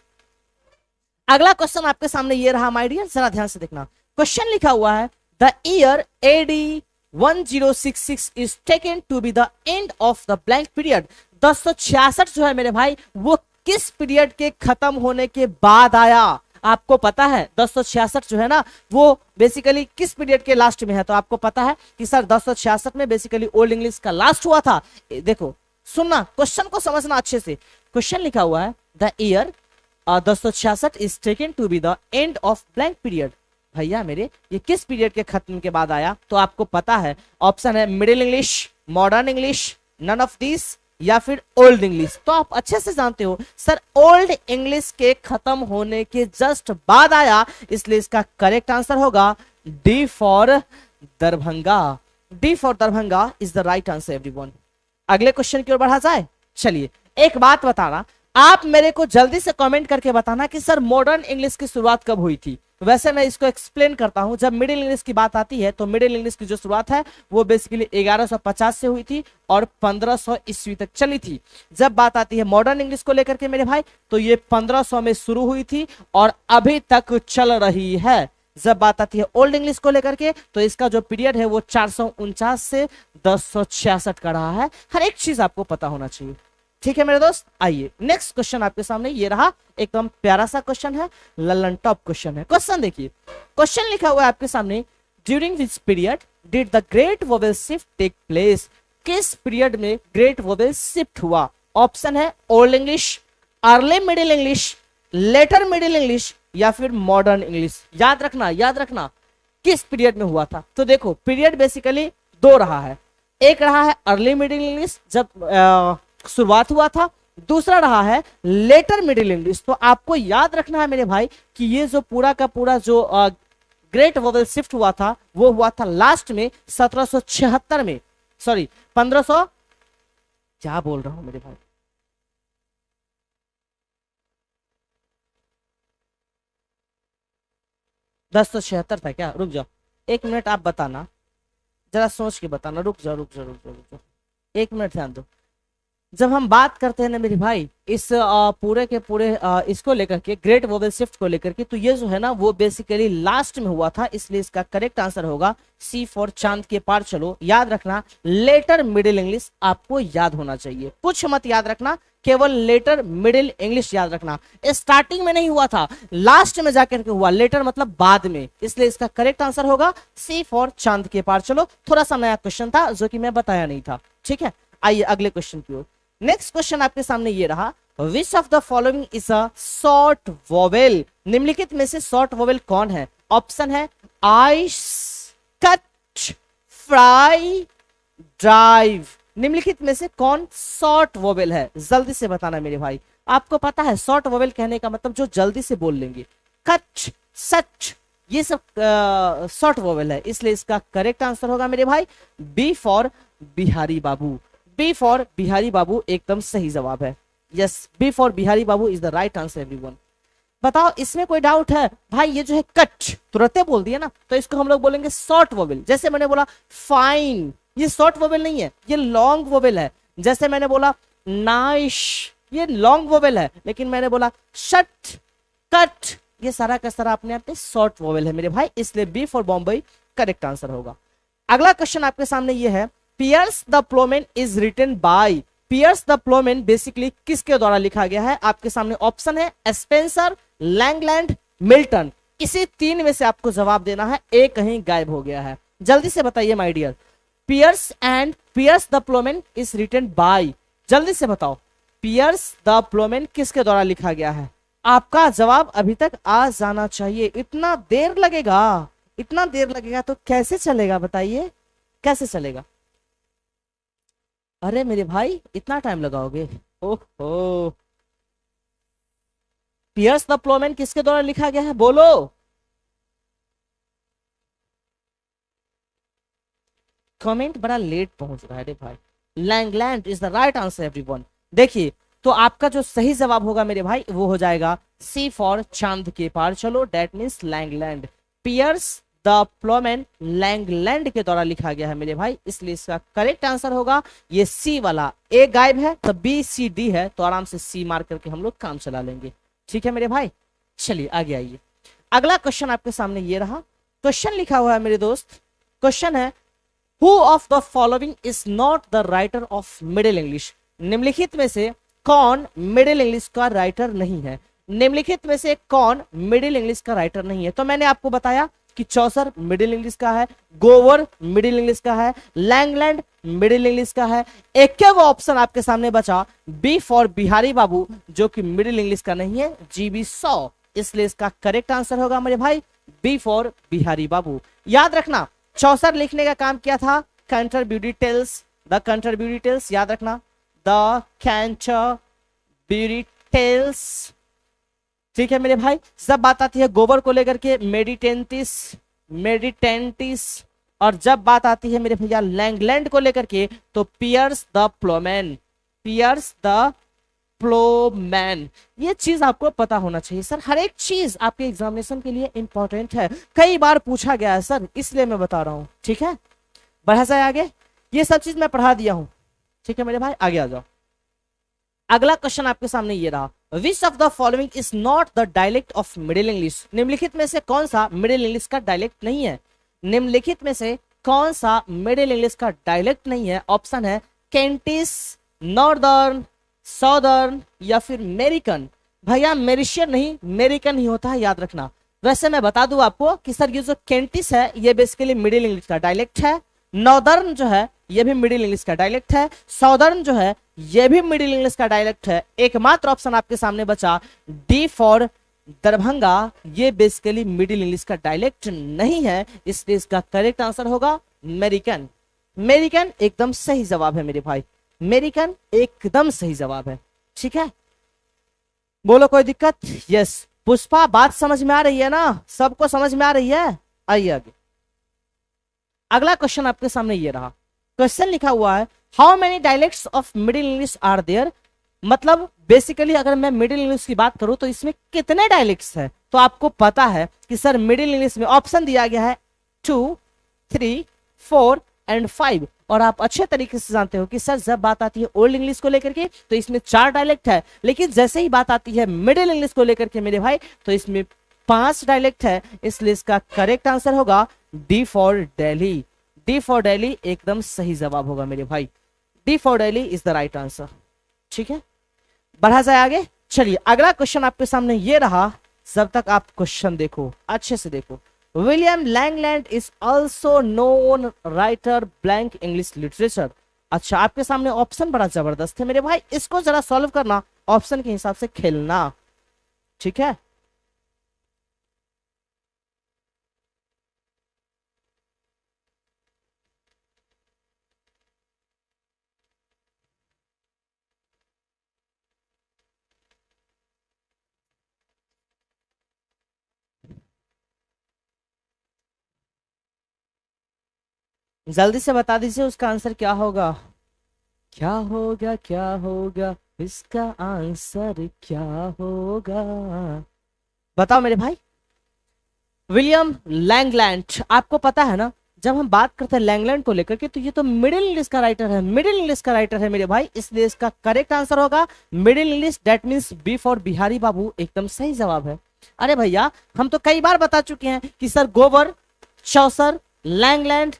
अगला क्वेश्चन आपके सामने ये रहा माय डियर, जरा ध्यान से देखना। क्वेश्चन लिखा हुआ है the year AD 1066 is taken to be the end of the blank period. 1066 जो है मेरे भाई वो किस पीरियड के खत्म होने के बाद आया? आपको पता है 1066 जो है ना वो बेसिकली किस पीरियड के लास्ट में है? तो आपको पता है कि सर 1066 में बेसिकली ओल्ड इंग्लिश का लास्ट हुआ था। देखो सुनना, क्वेश्चन को समझना अच्छे से। क्वेश्चन लिखा हुआ है the year 1066 is taken to be the end of blank period. भैया मेरे ये किस पीरियड के खत्म के बाद आया? तो आपको पता है, ऑप्शन है middle English, modern English, none of this, या फिर ओल्ड इंग्लिश। तो आप अच्छे से जानते हो सर ओल्ड इंग्लिश के खत्म होने के जस्ट बाद आया, इसलिए इसका करेक्ट आंसर होगा D for Darbhanga. D for Darbhanga is the right answer everyone. अगले क्वेश्चन की ओर बढ़ा जाए। चलिए एक बात बताना, आप मेरे को जल्दी से कमेंट करके बताना कि सर मॉडर्न इंग्लिश की शुरुआत कब हुई थी। वैसे मैं इसको एक्सप्लेन करता हूं। जब मिडिल इंग्लिश की बात आती है तो मिडिल इंग्लिश की जो शुरुआत है वो बेसिकली 1150 से हुई थी और 1500 ईस्वी तक चली थी। जब बात आती है मॉडर्न इंग्लिश को लेकर के मेरे भाई, तो ये 1500 में शुरू हुई थी और अभी तक चल रही है। जब बात आती है ओल्ड इंग्लिश को लेकर के, तो इसका जो पीरियड है वो 449 से 1066 का रहा है। हर एक चीज आपको पता होना चाहिए, ठीक है मेरे दोस्त। आइए नेक्स्ट क्वेश्चन आपके सामने ये रहा, एकदम प्यारा सा क्वेश्चन है, ललन टॉप क्वेश्चन है। क्वेश्चन देखिए, क्वेश्चन लिखा हुआ है आपके सामने, during which period did the great vowel shift take place. किस पीरियड में ग्रेट वोवेल शिफ्ट हुआ? ऑप्शन है old English, early middle English, later middle English, या फिर मॉडर्न इंग्लिश। याद रखना, याद रखना किस पीरियड में हुआ था। तो देखो पीरियड बेसिकली दो रहा है, एक रहा है अर्ली मिडिल इंग्लिश जब शुरुआत हुआ था, दूसरा रहा है लेटर मिडिल इंग्लिश। तो आपको याद रखना है मेरे भाई कि ये जो पूरा का पूरा जो ग्रेट वोवेल शिफ्ट हुआ था वो हुआ था लास्ट में 1776 में, सॉरी 1500, क्या बोल रहा हूं मेरे भाई, 1076 था क्या? रुक जाओ एक मिनट, आप बताना, जरा सोच के बताना, रुक जाओ रुक जाओ रुक जाओ रुक जाओ एक मिनट ध्यान दो। जब हम बात करते हैं ना मेरे भाई इस पूरे के पूरे इसको लेकर के, ग्रेट वोवेल शिफ्ट को लेकर के, तो ये जो है ना वो बेसिकली लास्ट में हुआ था, इसलिए इसका करेक्ट आंसर होगा सी फॉर चांद के पार चलो। याद रखना लेटर मिडिल इंग्लिश आपको याद होना चाहिए, कुछ मत याद रखना, केवल लेटर मिडिल इंग्लिश याद रखना। स्टार्टिंग में नहीं हुआ था, लास्ट में जाकर के हुआ, लेटर मतलब बाद में, इसलिए इसका करेक्ट आंसर होगा सी फॉर चांद के पार चलो। थोड़ा सा नया क्वेश्चन था जो कि मैं बताया नहीं था, ठीक है। आइए अगले क्वेश्चन की ओर। नेक्स्ट क्वेश्चन आपके सामने ये रहा, which of the following is a short vowel. निम्नलिखित में से शॉर्ट वोवेल कौन है? ऑप्शन है आइस, कट, फ्राई, ड्राइव। निम्नलिखित में से कौन शॉर्ट वोवेल है? जल्दी से बताना मेरे भाई। आपको पता है शॉर्ट वोवेल कहने का मतलब जो जल्दी से बोल लेंगे, कच, सच, ये सब शॉर्ट वोवेल है, इसलिए इसका करेक्ट आंसर होगा मेरे भाई B for Bihari babu. B for Bihari babu एकदम सही जवाब है। Yes, B for Bihari babu is the right answer everyone. बताओ इसमें कोई डाउट है? भाई ये जो है कट तुरंत बोल दिया ना, तो इसको हम लोग बोलेंगे शॉर्ट वोवेल। जैसे मैंने बोला फाइन, ये शॉर्ट वोवेल नहीं है, ये लॉन्ग वोवेल है। जैसे मैंने बोला नाइश, ये लॉन्ग वोवेल है, लेकिन मैंने बोला शट, कट, ये सारा का सारा अपने आप में शॉर्ट वोवेल है मेरे भाई, इसलिए B for Bombay correct answer होगा। अगला क्वेश्चन आपके सामने ये है, Piers the Plowman is written by. Piers the Plowman basically किसके द्वारा लिखा गया है? आपके सामने ऑप्शन है स्पेंसर, लैंगलैंड, मिल्टन। इसी तीन में से आपको जवाब देना है, एक कहीं गायब हो गया है, जल्दी से बताइए my dear. Piers the Plowman is written by, जल्दी से बताओ पियर्स द प्लोमेन किसके द्वारा लिखा गया है? आपका जवाब अभी तक आ जाना चाहिए। इतना देर लगेगा, इतना देर लगेगा तो कैसे चलेगा बताइए, कैसे चलेगा? अरे मेरे भाई इतना टाइम लगाओगे? ओहो, पियर्स द प्लोमेन किसके द्वारा लिखा गया है? बोलो। कमेंट बड़ा लेट पहुंच रहा है रे भाई। Langland is the right answer everyone. देखिए तो आपका जो सही जवाब होगा मेरे भाई वो हो जाएगा सी फॉर चांद के पार चलो, that means Langland. Piers the Plowman Langland के द्वारा लिखा गया है मेरे भाई, इसलिए इसका करेक्ट आंसर होगा ये सी वाला। ए गायब है तो बी सी डी है, तो आराम से सी मार करके हम लोग काम चला लेंगे, ठीक है मेरे भाई। चलिए आगे आइए। अगला क्वेश्चन आपके सामने ये रहा, क्वेश्चन लिखा हुआ है मेरे दोस्त, क्वेश्चन है who of the following is not the writer of middle English. निम्नलिखित में से कौन मिडिल इंग्लिश का राइटर नहीं है? निम्नलिखित में से कौन मिडिल इंग्लिश का राइटर नहीं है? तो मैंने आपको बताया कि चौसर मिडिल इंग्लिश का है, गोवर मिडिल इंग्लिश का है, लैंगलैंड मिडिल इंग्लिश का है। एक ऑप्शन आपके सामने बचा बी फॉर बिहारी बाबू, जो कि मिडिल इंग्लिश का नहीं है, जीबी 100, इसलिए इसका करेक्ट आंसर होगा मेरे भाई बी फॉर बिहारी बाबू। याद रखना चौसर लिखने का काम किया था कंट्रीब्यूटिटेल्स, द कंट्रीब्यूटिटेल्स, याद रखना द कंट्रीब्यूटिटेल्स। ठीक है मेरे भाई। जब बात आती है गोबर को लेकर के मेडिटेंटिस, मेडिटेंटिस, और जब बात आती है मेरे भैया लैंगलैंड को लेकर के तो Piers the Plowman, Piers the Plowman. ये चीज आपको पता होना चाहिए सर, हर एक चीज आपके एग्जामिनेशन के लिए इंपॉर्टेंट है, कई बार पूछा गया है सर, इसलिए मैं बता रहा हूं। ठीक है, बढ़ा जाए आगे, ये सब चीज मैं पढ़ा दिया हूं। ठीक है मेरे भाई, आगे आ जाओ। अगला क्वेश्चन आपके सामने ये रहा, which of the following is not the dialect of middle English. निम्नलिखित में से कौन सा मिडिल इंग्लिश का डायलेक्ट नहीं है? निम्नलिखित में से कौन सा मिडिल इंग्लिश का डायलेक्ट नहीं है? ऑप्शन है केंटिस, नॉर्दर्न, साउदर्न या फिर अमेरिकन। भैया मेरिशियन नहीं, अमेरिकन ही होता है, याद रखना। वैसे मैं बता दूं आपको कि सर ये जो केंटिस है ये बेसिकली मिडिल इंग्लिश का डायलेक्ट है, नॉर्दर्न जो है ये भी मिडिल इंग्लिश का डायलेक्ट है, साउदर्न जो है ये भी मिडिल इंग्लिश का डायलेक्ट है। एकमात्र ऑप्शन आपके सामने बचा डी फॉर दरभंगा, ये बेसिकली मिडिल इंग्लिश का डायलेक्ट नहीं है, इसलिए इसका करेक्ट आंसर होगा अमेरिकन। अमेरिकन एकदम सही जवाब है मेरे भाई, अमेरिकन एकदम सही जवाब है। ठीक है, बोलो कोई दिक्कत? यस पुष्पा, बात समझ में आ रही है ना? सबको समझ में आ रही है? आइए आगे। अगला क्वेश्चन आपके सामने ये रहा, क्वेश्चन लिखा हुआ है how many dialects of middle English are there. मतलब बेसिकली अगर मैं मिडिल इंग्लिश की बात करूं तो इसमें कितने डायलेक्ट्स है? तो आपको पता है कि सर मिडिल इंग्लिश में ऑप्शन दिया गया है 2, 3, 4 एंड 5, और आप अच्छे तरीके से जानते हो कि सर जब बात आती है ओल्ड इंग्लिश को लेकर के तो इसमें 4 डायलेक्ट है, लेकिन जैसे ही बात आती है मिडिल इंग्लिश को लेकर के मेरे भाई तो इसमें 5 डायलेक्ट है, इसलिए इसका करेक्ट आंसर होगा D for Delhi. D for Delhi एकदम सही जवाब होगा मेरे भाई, D for Delhi is the right answer. ठीक है, बढ़ा जाए आगे। चलिए अगला क्वेश्चन आपके सामने ये रहा, जब तक आप क्वेश्चन देखो अच्छे से देखो। William Langland is also known writer blank English literature. अच्छा, आपके सामने ऑप्शन बड़ा जबरदस्त है मेरे भाई, इसको जरा सॉल्व करना, ऑप्शन के हिसाब से खेलना। ठीक है, जल्दी से बता दीजिए उसका आंसर क्या होगा। क्या होगा, क्या होगा, इसका आंसर क्या होगा? बताओ मेरे भाई। विलियम लैंगलैंड, आपको पता है ना जब हम बात करते हैं लैंगलैंड को लेकर के तो ये तो मिडिल इंग्लिश का राइटर है, मिडिल इंग्लिश का राइटर है मेरे भाई, इसलिए इसका करेक्ट आंसर होगा Middle English, that means B for Bihari babu एकदम सही जवाब है। अरे भैया हम तो कई बार बता चुके हैं कि सर गोबर, चौसर, लैंगलैंड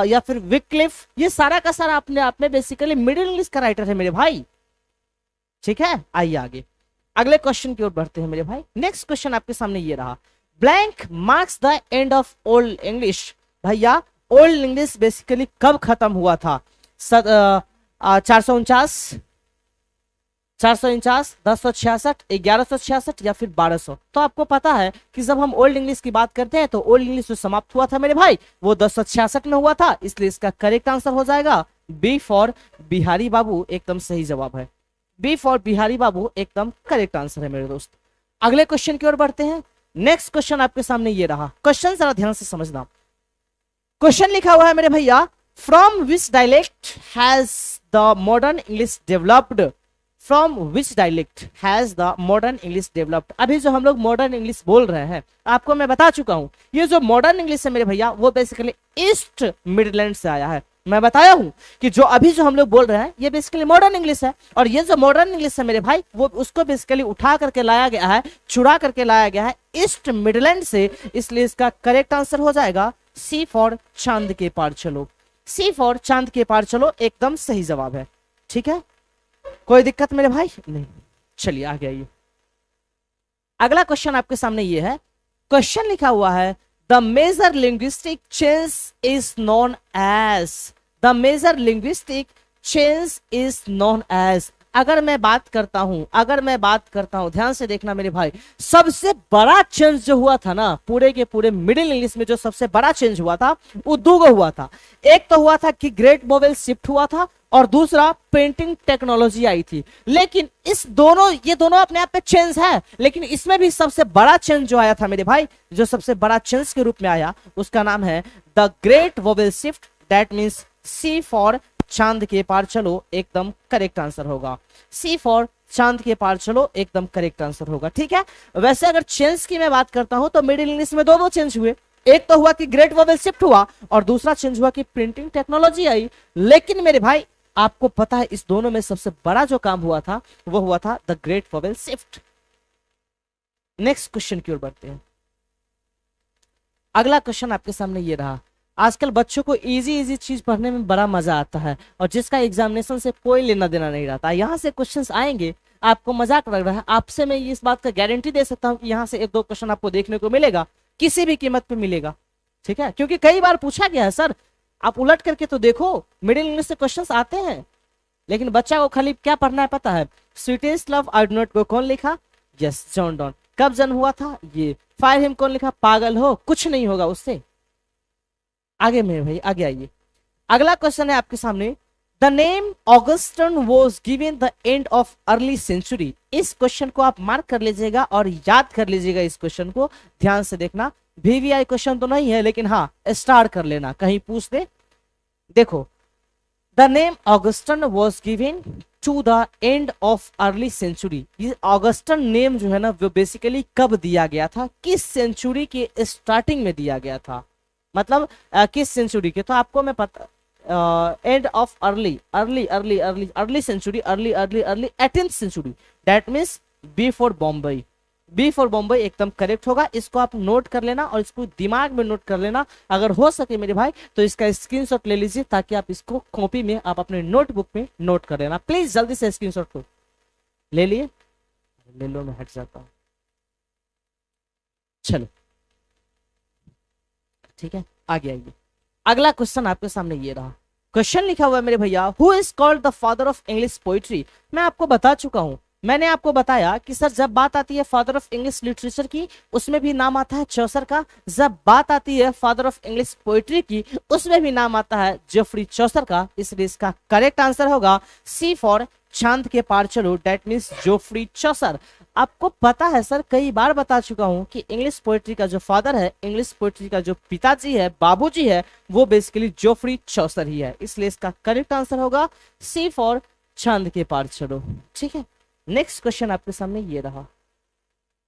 या फिर विक्लिफ, ये सारा का सारा अपने आप में बेसिकली मिडिल इंग्लिश का राइटर है मेरे भाई। ठीक है, आइए आगे अगले क्वेश्चन की ओर बढ़ते हैं मेरे भाई। नेक्स्ट क्वेश्चन आपके सामने ये रहा, blank marks the end of old English. भैया ओल्ड इंग्लिश बेसिकली कब खत्म हुआ था? 449, 449, 1066, 1166 या फिर 1200? तो आपको पता है कि जब हम ओल्ड इंग्लिश की बात करते हैं तो ओल्ड इंग्लिश जो समाप्त हुआ था मेरे भाई वो 1066 में हुआ था, इसलिए इसका करेक्ट आंसर हो जाएगा बी फॉर बिहारी बाबू एकदम सही जवाब है। बी फॉर बिहारी बाबू एकदम करेक्ट आंसर है मेरे दोस्त। अगले क्वेश्चन की ओर बढ़ते हैं। नेक्स्ट क्वेश्चन आपके सामने ये रहा, क्वेश्चन जरा ध्यान से समझना। क्वेश्चन लिखा हुआ है मेरे भैया, from which dialect has the modern English developed. From which dialect has the modern English developed. अभी जो हम लोग मॉडर्न इंग्लिश बोल रहे हैं आपको मैं बता चुका हूं, ये जो मॉडर्न इंग्लिश है मेरे भैया वो बेसिकली ईस्ट मिडलैंड से आया है। मैं बताया हूं कि जो अभी जो हम लोग बोल रहे हैं ये बेसिकली मॉडर्न इंग्लिश है, और ये जो मॉडर्न इंग्लिश है मेरे भाई वो उसको बेसिकली उठा करके लाया गया है, चुरा करके लाया गया है ईस्ट मिडलैंड से, इसलिए इसका करेक्ट आंसर हो जाएगा सी फॉर चांद के पार चलो। सी फॉर चांद के पार चलो एकदम सही जवाब है। ठीक है, कोई दिक्कत मेरे भाई? नहीं। चलिए आगे आइए। अगला क्वेश्चन आपके सामने ये है, क्वेश्चन लिखा हुआ है the major linguistic change is known as. The major linguistic change is known as. अगर मैं बात करता हूं, ध्यान से देखना मेरे भाई, सबसे बड़ा चेंज जो हुआ था ना पूरे के पूरे मिडिल इंग्लिश में, जो सबसे बड़ा चेंज हुआ था वो दो हुआ था। एक तो हुआ था कि ग्रेट वोवेल शिफ्ट हुआ था, और दूसरा प्रिंटिंग टेक्नोलॉजी आई थी। लेकिन ये दोनों अपने आप में चेंज है, लेकिन इसमें भी सबसे बड़ा चेंज जो आया था मेरे भाई, जो सबसे बड़ा चेंज के रूप में आया, उसका नाम है the great vowel shift. That means C for चांद के पार चलो, एकदम करेक्ट आंसर होगा। सी फॉर चांद के पार चलो, एकदम करेक्ट आंसर होगा। ठीक है, वैसे अगर चेंज की मैं बात करता हूं तो मिडिल इंग्लिश में दो चेंज हुए। एक तो हुआ कि ग्रेट वोवेल शिफ्ट हुआ, और दूसरा चेंज हुआ कि प्रिंटिंग टेक्नोलॉजी आई। लेकिन मेरे भाई आपको पता है इस दोनों में सबसे बड़ा जो काम हुआ था वो हुआ था the great vowel shift. Next question की ओर बढ़ते हैं। अगला क्वेश्चन आपके सामने ये रहा। आजकल बच्चों को इजी चीज पढ़ने में बड़ा मजा आता है, और जिसका एग्जामिनेशन से कोई लेना देना नहीं रहता। यहां से क्वेश्चंस आएंगे, आपको मजाक लग रहा है, आपसे मैं इस बात का गारंटी दे सकता हूं कि यहां से एक दो क्वेश्चन आपको देखने को मिलेगा, किसी भी कीमत पे मिलेगा। ठीक है, क्योंकि कई बार पूछा गया है सर, आप उलट करके तो देखो, मिडिल इंग्लिश से क्वेश्चंस आते हैं, लेकिन बच्चा को खाली क्या पढ़ना है पता है? Sweetest love I do not go कौन लिखा? Yes, John Donne. कब जन्म हुआ था? ये। फायर हिम कौन लिखा? पागल हो, कुछ नहीं होगा उससे। आगे मेरे भाई आगे आइए। अगला क्वेश्चन है आपके सामने, the name Augustan was given the end of early century. इस क्वेश्चन को आप मार्क कर लीजिएगा और याद कर लीजिएगा। इस क्वेश्चन को ध्यान से देखना, VVI क्वेश्चन तो नहीं है, लेकिन हाँ स्टार कर लेना, कहीं पूछ दे। देखो, the name Augustan was given to the end of early century. ये ऑगस्टन नेम जो है ना वो बेसिकली कब दिया गया था, किस सेंचुरी के स्टार्टिंग में दिया गया था, मतलब किस सेंचुरी के? तो आपको मैं पता, end of early century, early 18th century. That means before Bombay. Before Bombay एकदम करेक्ट होगा। इसको आप नोट कर लेना और इसको दिमाग में नोट कर लेना। अगर हो सके मेरे भाई तो इसका स्क्रीनशॉट ले लीजिए, ताकि आप इसको कॉपी में, आप अपने नोटबुक में नोट कर लेना। प्लीज जल्दी से स्क्रीनशॉट को ले लिए। ले लो, मैं हट जाता हूं। चलो ठीक है, आगे आइए। अगला क्वेश्चन आपके सामने ये रहा। क्वेश्चन लिखा हुआ है मेरे भैया, who is called the father of English poetry. मैं आपको बता चुका हूं, मैंने आपको बताया कि सर जब बात आती है फादर ऑफ इंग्लिश लिटरेचर की, उसमें भी नाम आता है चौसर का। जब बात आती है फादर ऑफ इंग्लिश पोइट्री की, उसमें भी नाम आता है जेफरी चौसर का। इसलिए इसका करेक्ट आंसर होगा सी फॉर चांद के पार चलो, दैट मीन्स जेफरी चौसर। आपको पता है सर, कई बार बता चुका हूं कि इंग्लिश पोएट्री का जो फादर है, इंग्लिश पोएट्री का जो पिताजी है, बाबूजी है, वो बेसिकली जेफरी चौसर ही है। इसलिए इसका करेक्ट आंसर होगा सी फॉर चांद के पार चलो। ठीक है, नेक्स्ट क्वेश्चन आपके सामने ये रहा।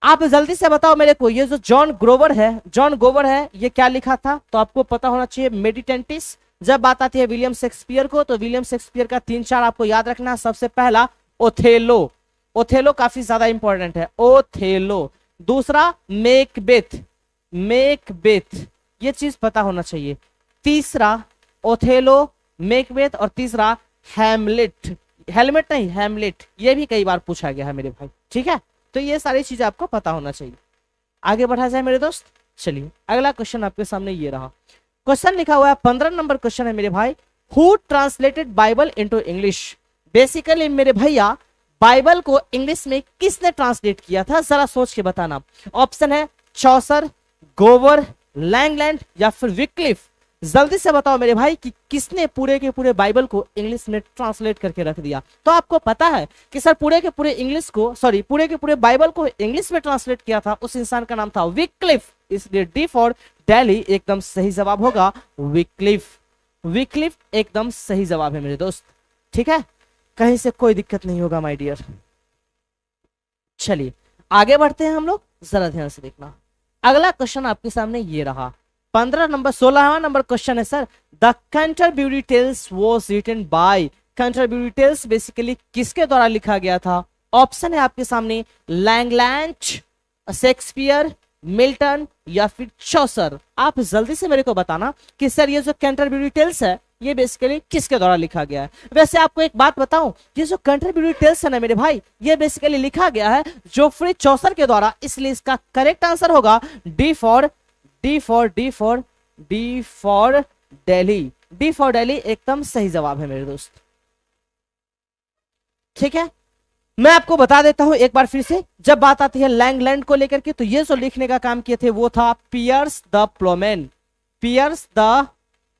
आप जल्दी से बताओ मेरे को, ये जो जॉन गोवर है, ये क्या लिखा था? तो आपको पता होना चाहिए मेडिटेंटिस। जब बात आती है विलियम शेक्सपियर को, तो विलियम शेक्सपियर का 3-4 आपको याद रखना। सबसे पहला ओथेलो, ओथेलो काफी ज्यादा इंपॉर्टेंट है, ओथेलो। दूसरा मेकबेथ, ये चीज पता होना चाहिए। तीसरा ओथेलो, मेकबेथ, और तीसरा हैमलेट, हेलमेट नहीं हैमलेट, ये भी कई बार पूछा गया है मेरे भाई। ठीक है, तो ये सारी चीजें आपको पता होना चाहिए। आगे बढ़ा जाए मेरे दोस्त। चलिए अगला क्वेश्चन आपके सामने ये रहा। क्वेश्चन लिखा हुआ है, 15 नंबर क्वेश्चन है मेरे भाई, who translated Bible into English. Basically मेरे भैया बाइबल को इंग्लिश में किसने ट्रांसलेट किया था, जरा सोच के बताना। ऑप्शन है चौसर, गोवर, लैंगलैंड या फिर विक्लिफ। जल्दी से बताओ मेरे भाई कि किसने पूरे के पूरे बाइबल को इंग्लिश में ट्रांसलेट करके रख दिया। तो आपको पता है कि सर पूरे के पूरे बाइबल को इंग्लिश में ट्रांसलेट किया था, उस इंसान का नाम था विक्लिफ। इसलिए डी फॉर दिल्ली एकदम सही जवाब होगा विक्लिफ एकदम सही जवाब है मेरे दोस्त। ठीक है, कहीं से कोई दिक्कत नहीं होगा माय डियर। चलिए आगे बढ़ते हैं हम लोग, जरा ध्यान से देखना। अगला क्वेश्चन आपके सामने ये रहा, 16वां नंबर क्वेश्चन है sir, the Canterbury Tales was written by. Canterbury Tales basically किसके द्वारा लिखा गया था? ऑप्शन है आपके सामने लैंगलैंड, शेक्सपियर, मिल्टन या फिर चौसर। आप जल्दी से मेरे को बताना कि सर ये जो कैंटरबरी टेल्स है ये बेसिकली किसके द्वारा लिखा गया है। वैसे आपको एक बात बताऊं, ये जो कैंटरबरी टेल्स है ना मेरे भाई, ये बेसिकली लिखा गया है जेफरी चौसर के द्वारा। इसलिए इसका करेक्ट आंसर होगा D for Delhi, D for Delhi एकदम सही जवाब है मेरे दोस्त। ठीक है, मैं आपको बता देता हूं एक बार फिर से, जब बात आती है लैंगलैंड को लेकर के तो ये जो लिखने का काम किए थे वो था Piers the Plowman, Piers the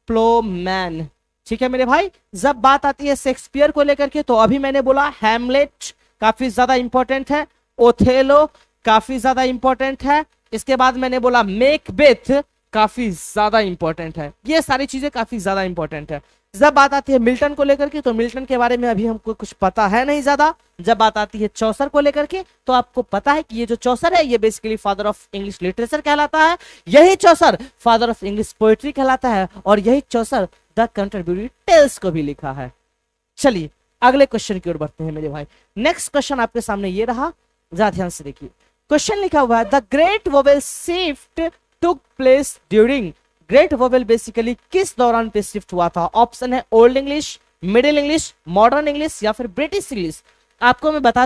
Plowman. ठीक है मेरे भाई, जब बात आती है शेक्सपियर को लेकर के तो अभी मैंने बोला हैमलेट काफी ज्यादा इंपॉर्टेंट है, ओथेलो काफी ज्यादा इंपॉर्टेंट है, इसके बाद मैंने बोला मेकबेथ काफी ज्यादा इंपॉर्टेंट है, ये सारी चीजें काफी ज्यादा इंपॉर्टेंट है। जब बात आती है मिल्टन को लेकर के तो मिल्टन के बारे में अभी हमको कुछ पता है नहीं ज्यादा। जब बात आती है चौसर को लेकर के तो आपको पता है कि ये जो चौसर है ये basically father of English literature कहलाता है, यही चौसर फादर ऑफ इंग्लिश पोएट्री कहलाता है, और यही चौसर द कैंटरबरी टेल्स को भी लिखा है। चलिए अगले क्वेश्चन की ओर बढ़ते हैं मेरे भाई। नेक्स्ट क्वेश्चन आपके सामने ये रहा, जरा ध्यान से देखिए। क्वेश्चन लिखा हुआ है the great vowel shift took place during, great vowel basically किस दौरान पे शिफ्ट हुआ था? ऑप्शन है old English, middle English, modern English या फिर ब्रिटिश इंग्लिश। आपको मैं बता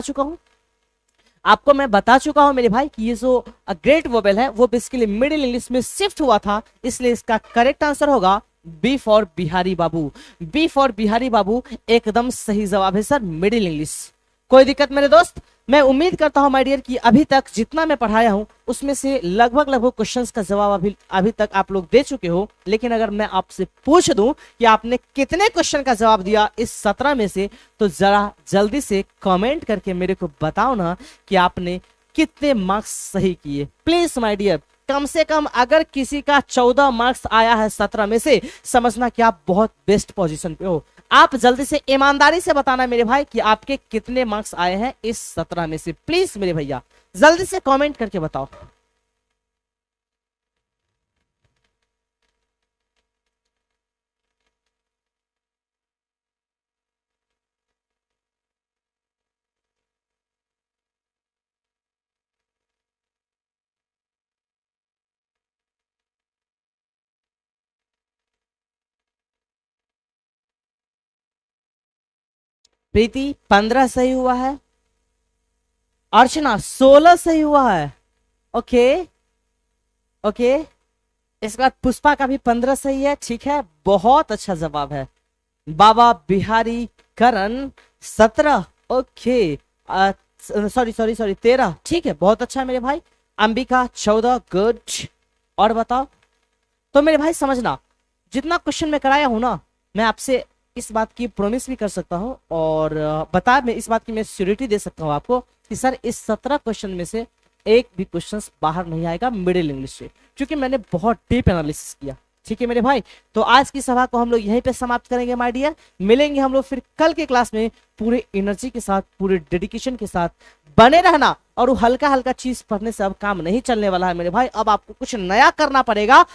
चुका हूं मेरे भाई कि ये जो ग्रेट वोवेल है वो बेसिकली मिडिल इंग्लिश में शिफ्ट हुआ था, इसलिए इसका करेक्ट आंसर होगा B for Bihari babu. B for Bihari babu एकदम सही जवाब है सर, मिडिल इंग्लिश। कोई दिक्कत मेरे दोस्त? मैं उम्मीद करता हूं माय डियर कि अभी तक जितना मैं पढ़ाया हूं उसमें से लगभग क्वेश्चंस का जवाब अभी तक आप लोग दे चुके हो। लेकिन अगर मैं आपसे पूछ दूं कि आपने कितने क्वेश्चन का जवाब दिया इस 17 में से, तो जरा जल्दी से कमेंट करके मेरे को बताओ ना कि आपने कितने मार्क्स सही किए। प्लीज माय डियर, कम से कम अगर किसी का 14 मार्क्स आया है 17 में से, समझना कि आप बहुत बेस्ट पोजीशन पे हो। आप जल्दी से ईमानदारी से बताना मेरे भाई कि आपके कितने मार्क्स आए हैं इस 17 में से। प्लीज मेरे भैया जल्दी से कमेंट करके बताओ। प्रीति 15 सही हुआ है, अर्चना 16 सही हुआ है, ओके ओके। इसके बाद पुष्पा का भी 15 सही है, ठीक है, बहुत अच्छा जवाब है। बाबा बिहारी करण 17, ओके, सॉरी सॉरी सॉरी 13, ठीक है, बहुत अच्छा है मेरे भाई। अंबिका 14, गुड। और बताओ, तो मेरे भाई समझना, जितना क्वेश्चन मैं कराया हूं ना, मैं आपसे इस बात की प्रॉमिस भी कर सकता हूं और मैं इस बात की मैं श्योरिटी दे सकता हूं आपको कि सर इस 17 क्वेश्चन में से एक भी क्वेश्चन बाहर नहीं आएगा मिडिल इंग्लिश से, क्योंकि मैंने बहुत डीप एनालिसिस किया। ठीक है मेरे भाई, तो आज की सभा को हम लोग यहीं पे समाप्त करेंगे माय डियर। मिलेंगे हम लोग फिर कल के क्लास में पूरे एनर्जी के साथ, पूरे डेडिकेशन के साथ। बने रहना, और वो हल्का हल्का चीज पढ़ने से अब काम नहीं चलने वाला है मेरे भाई, अब आपको कुछ नया करना पड़ेगा।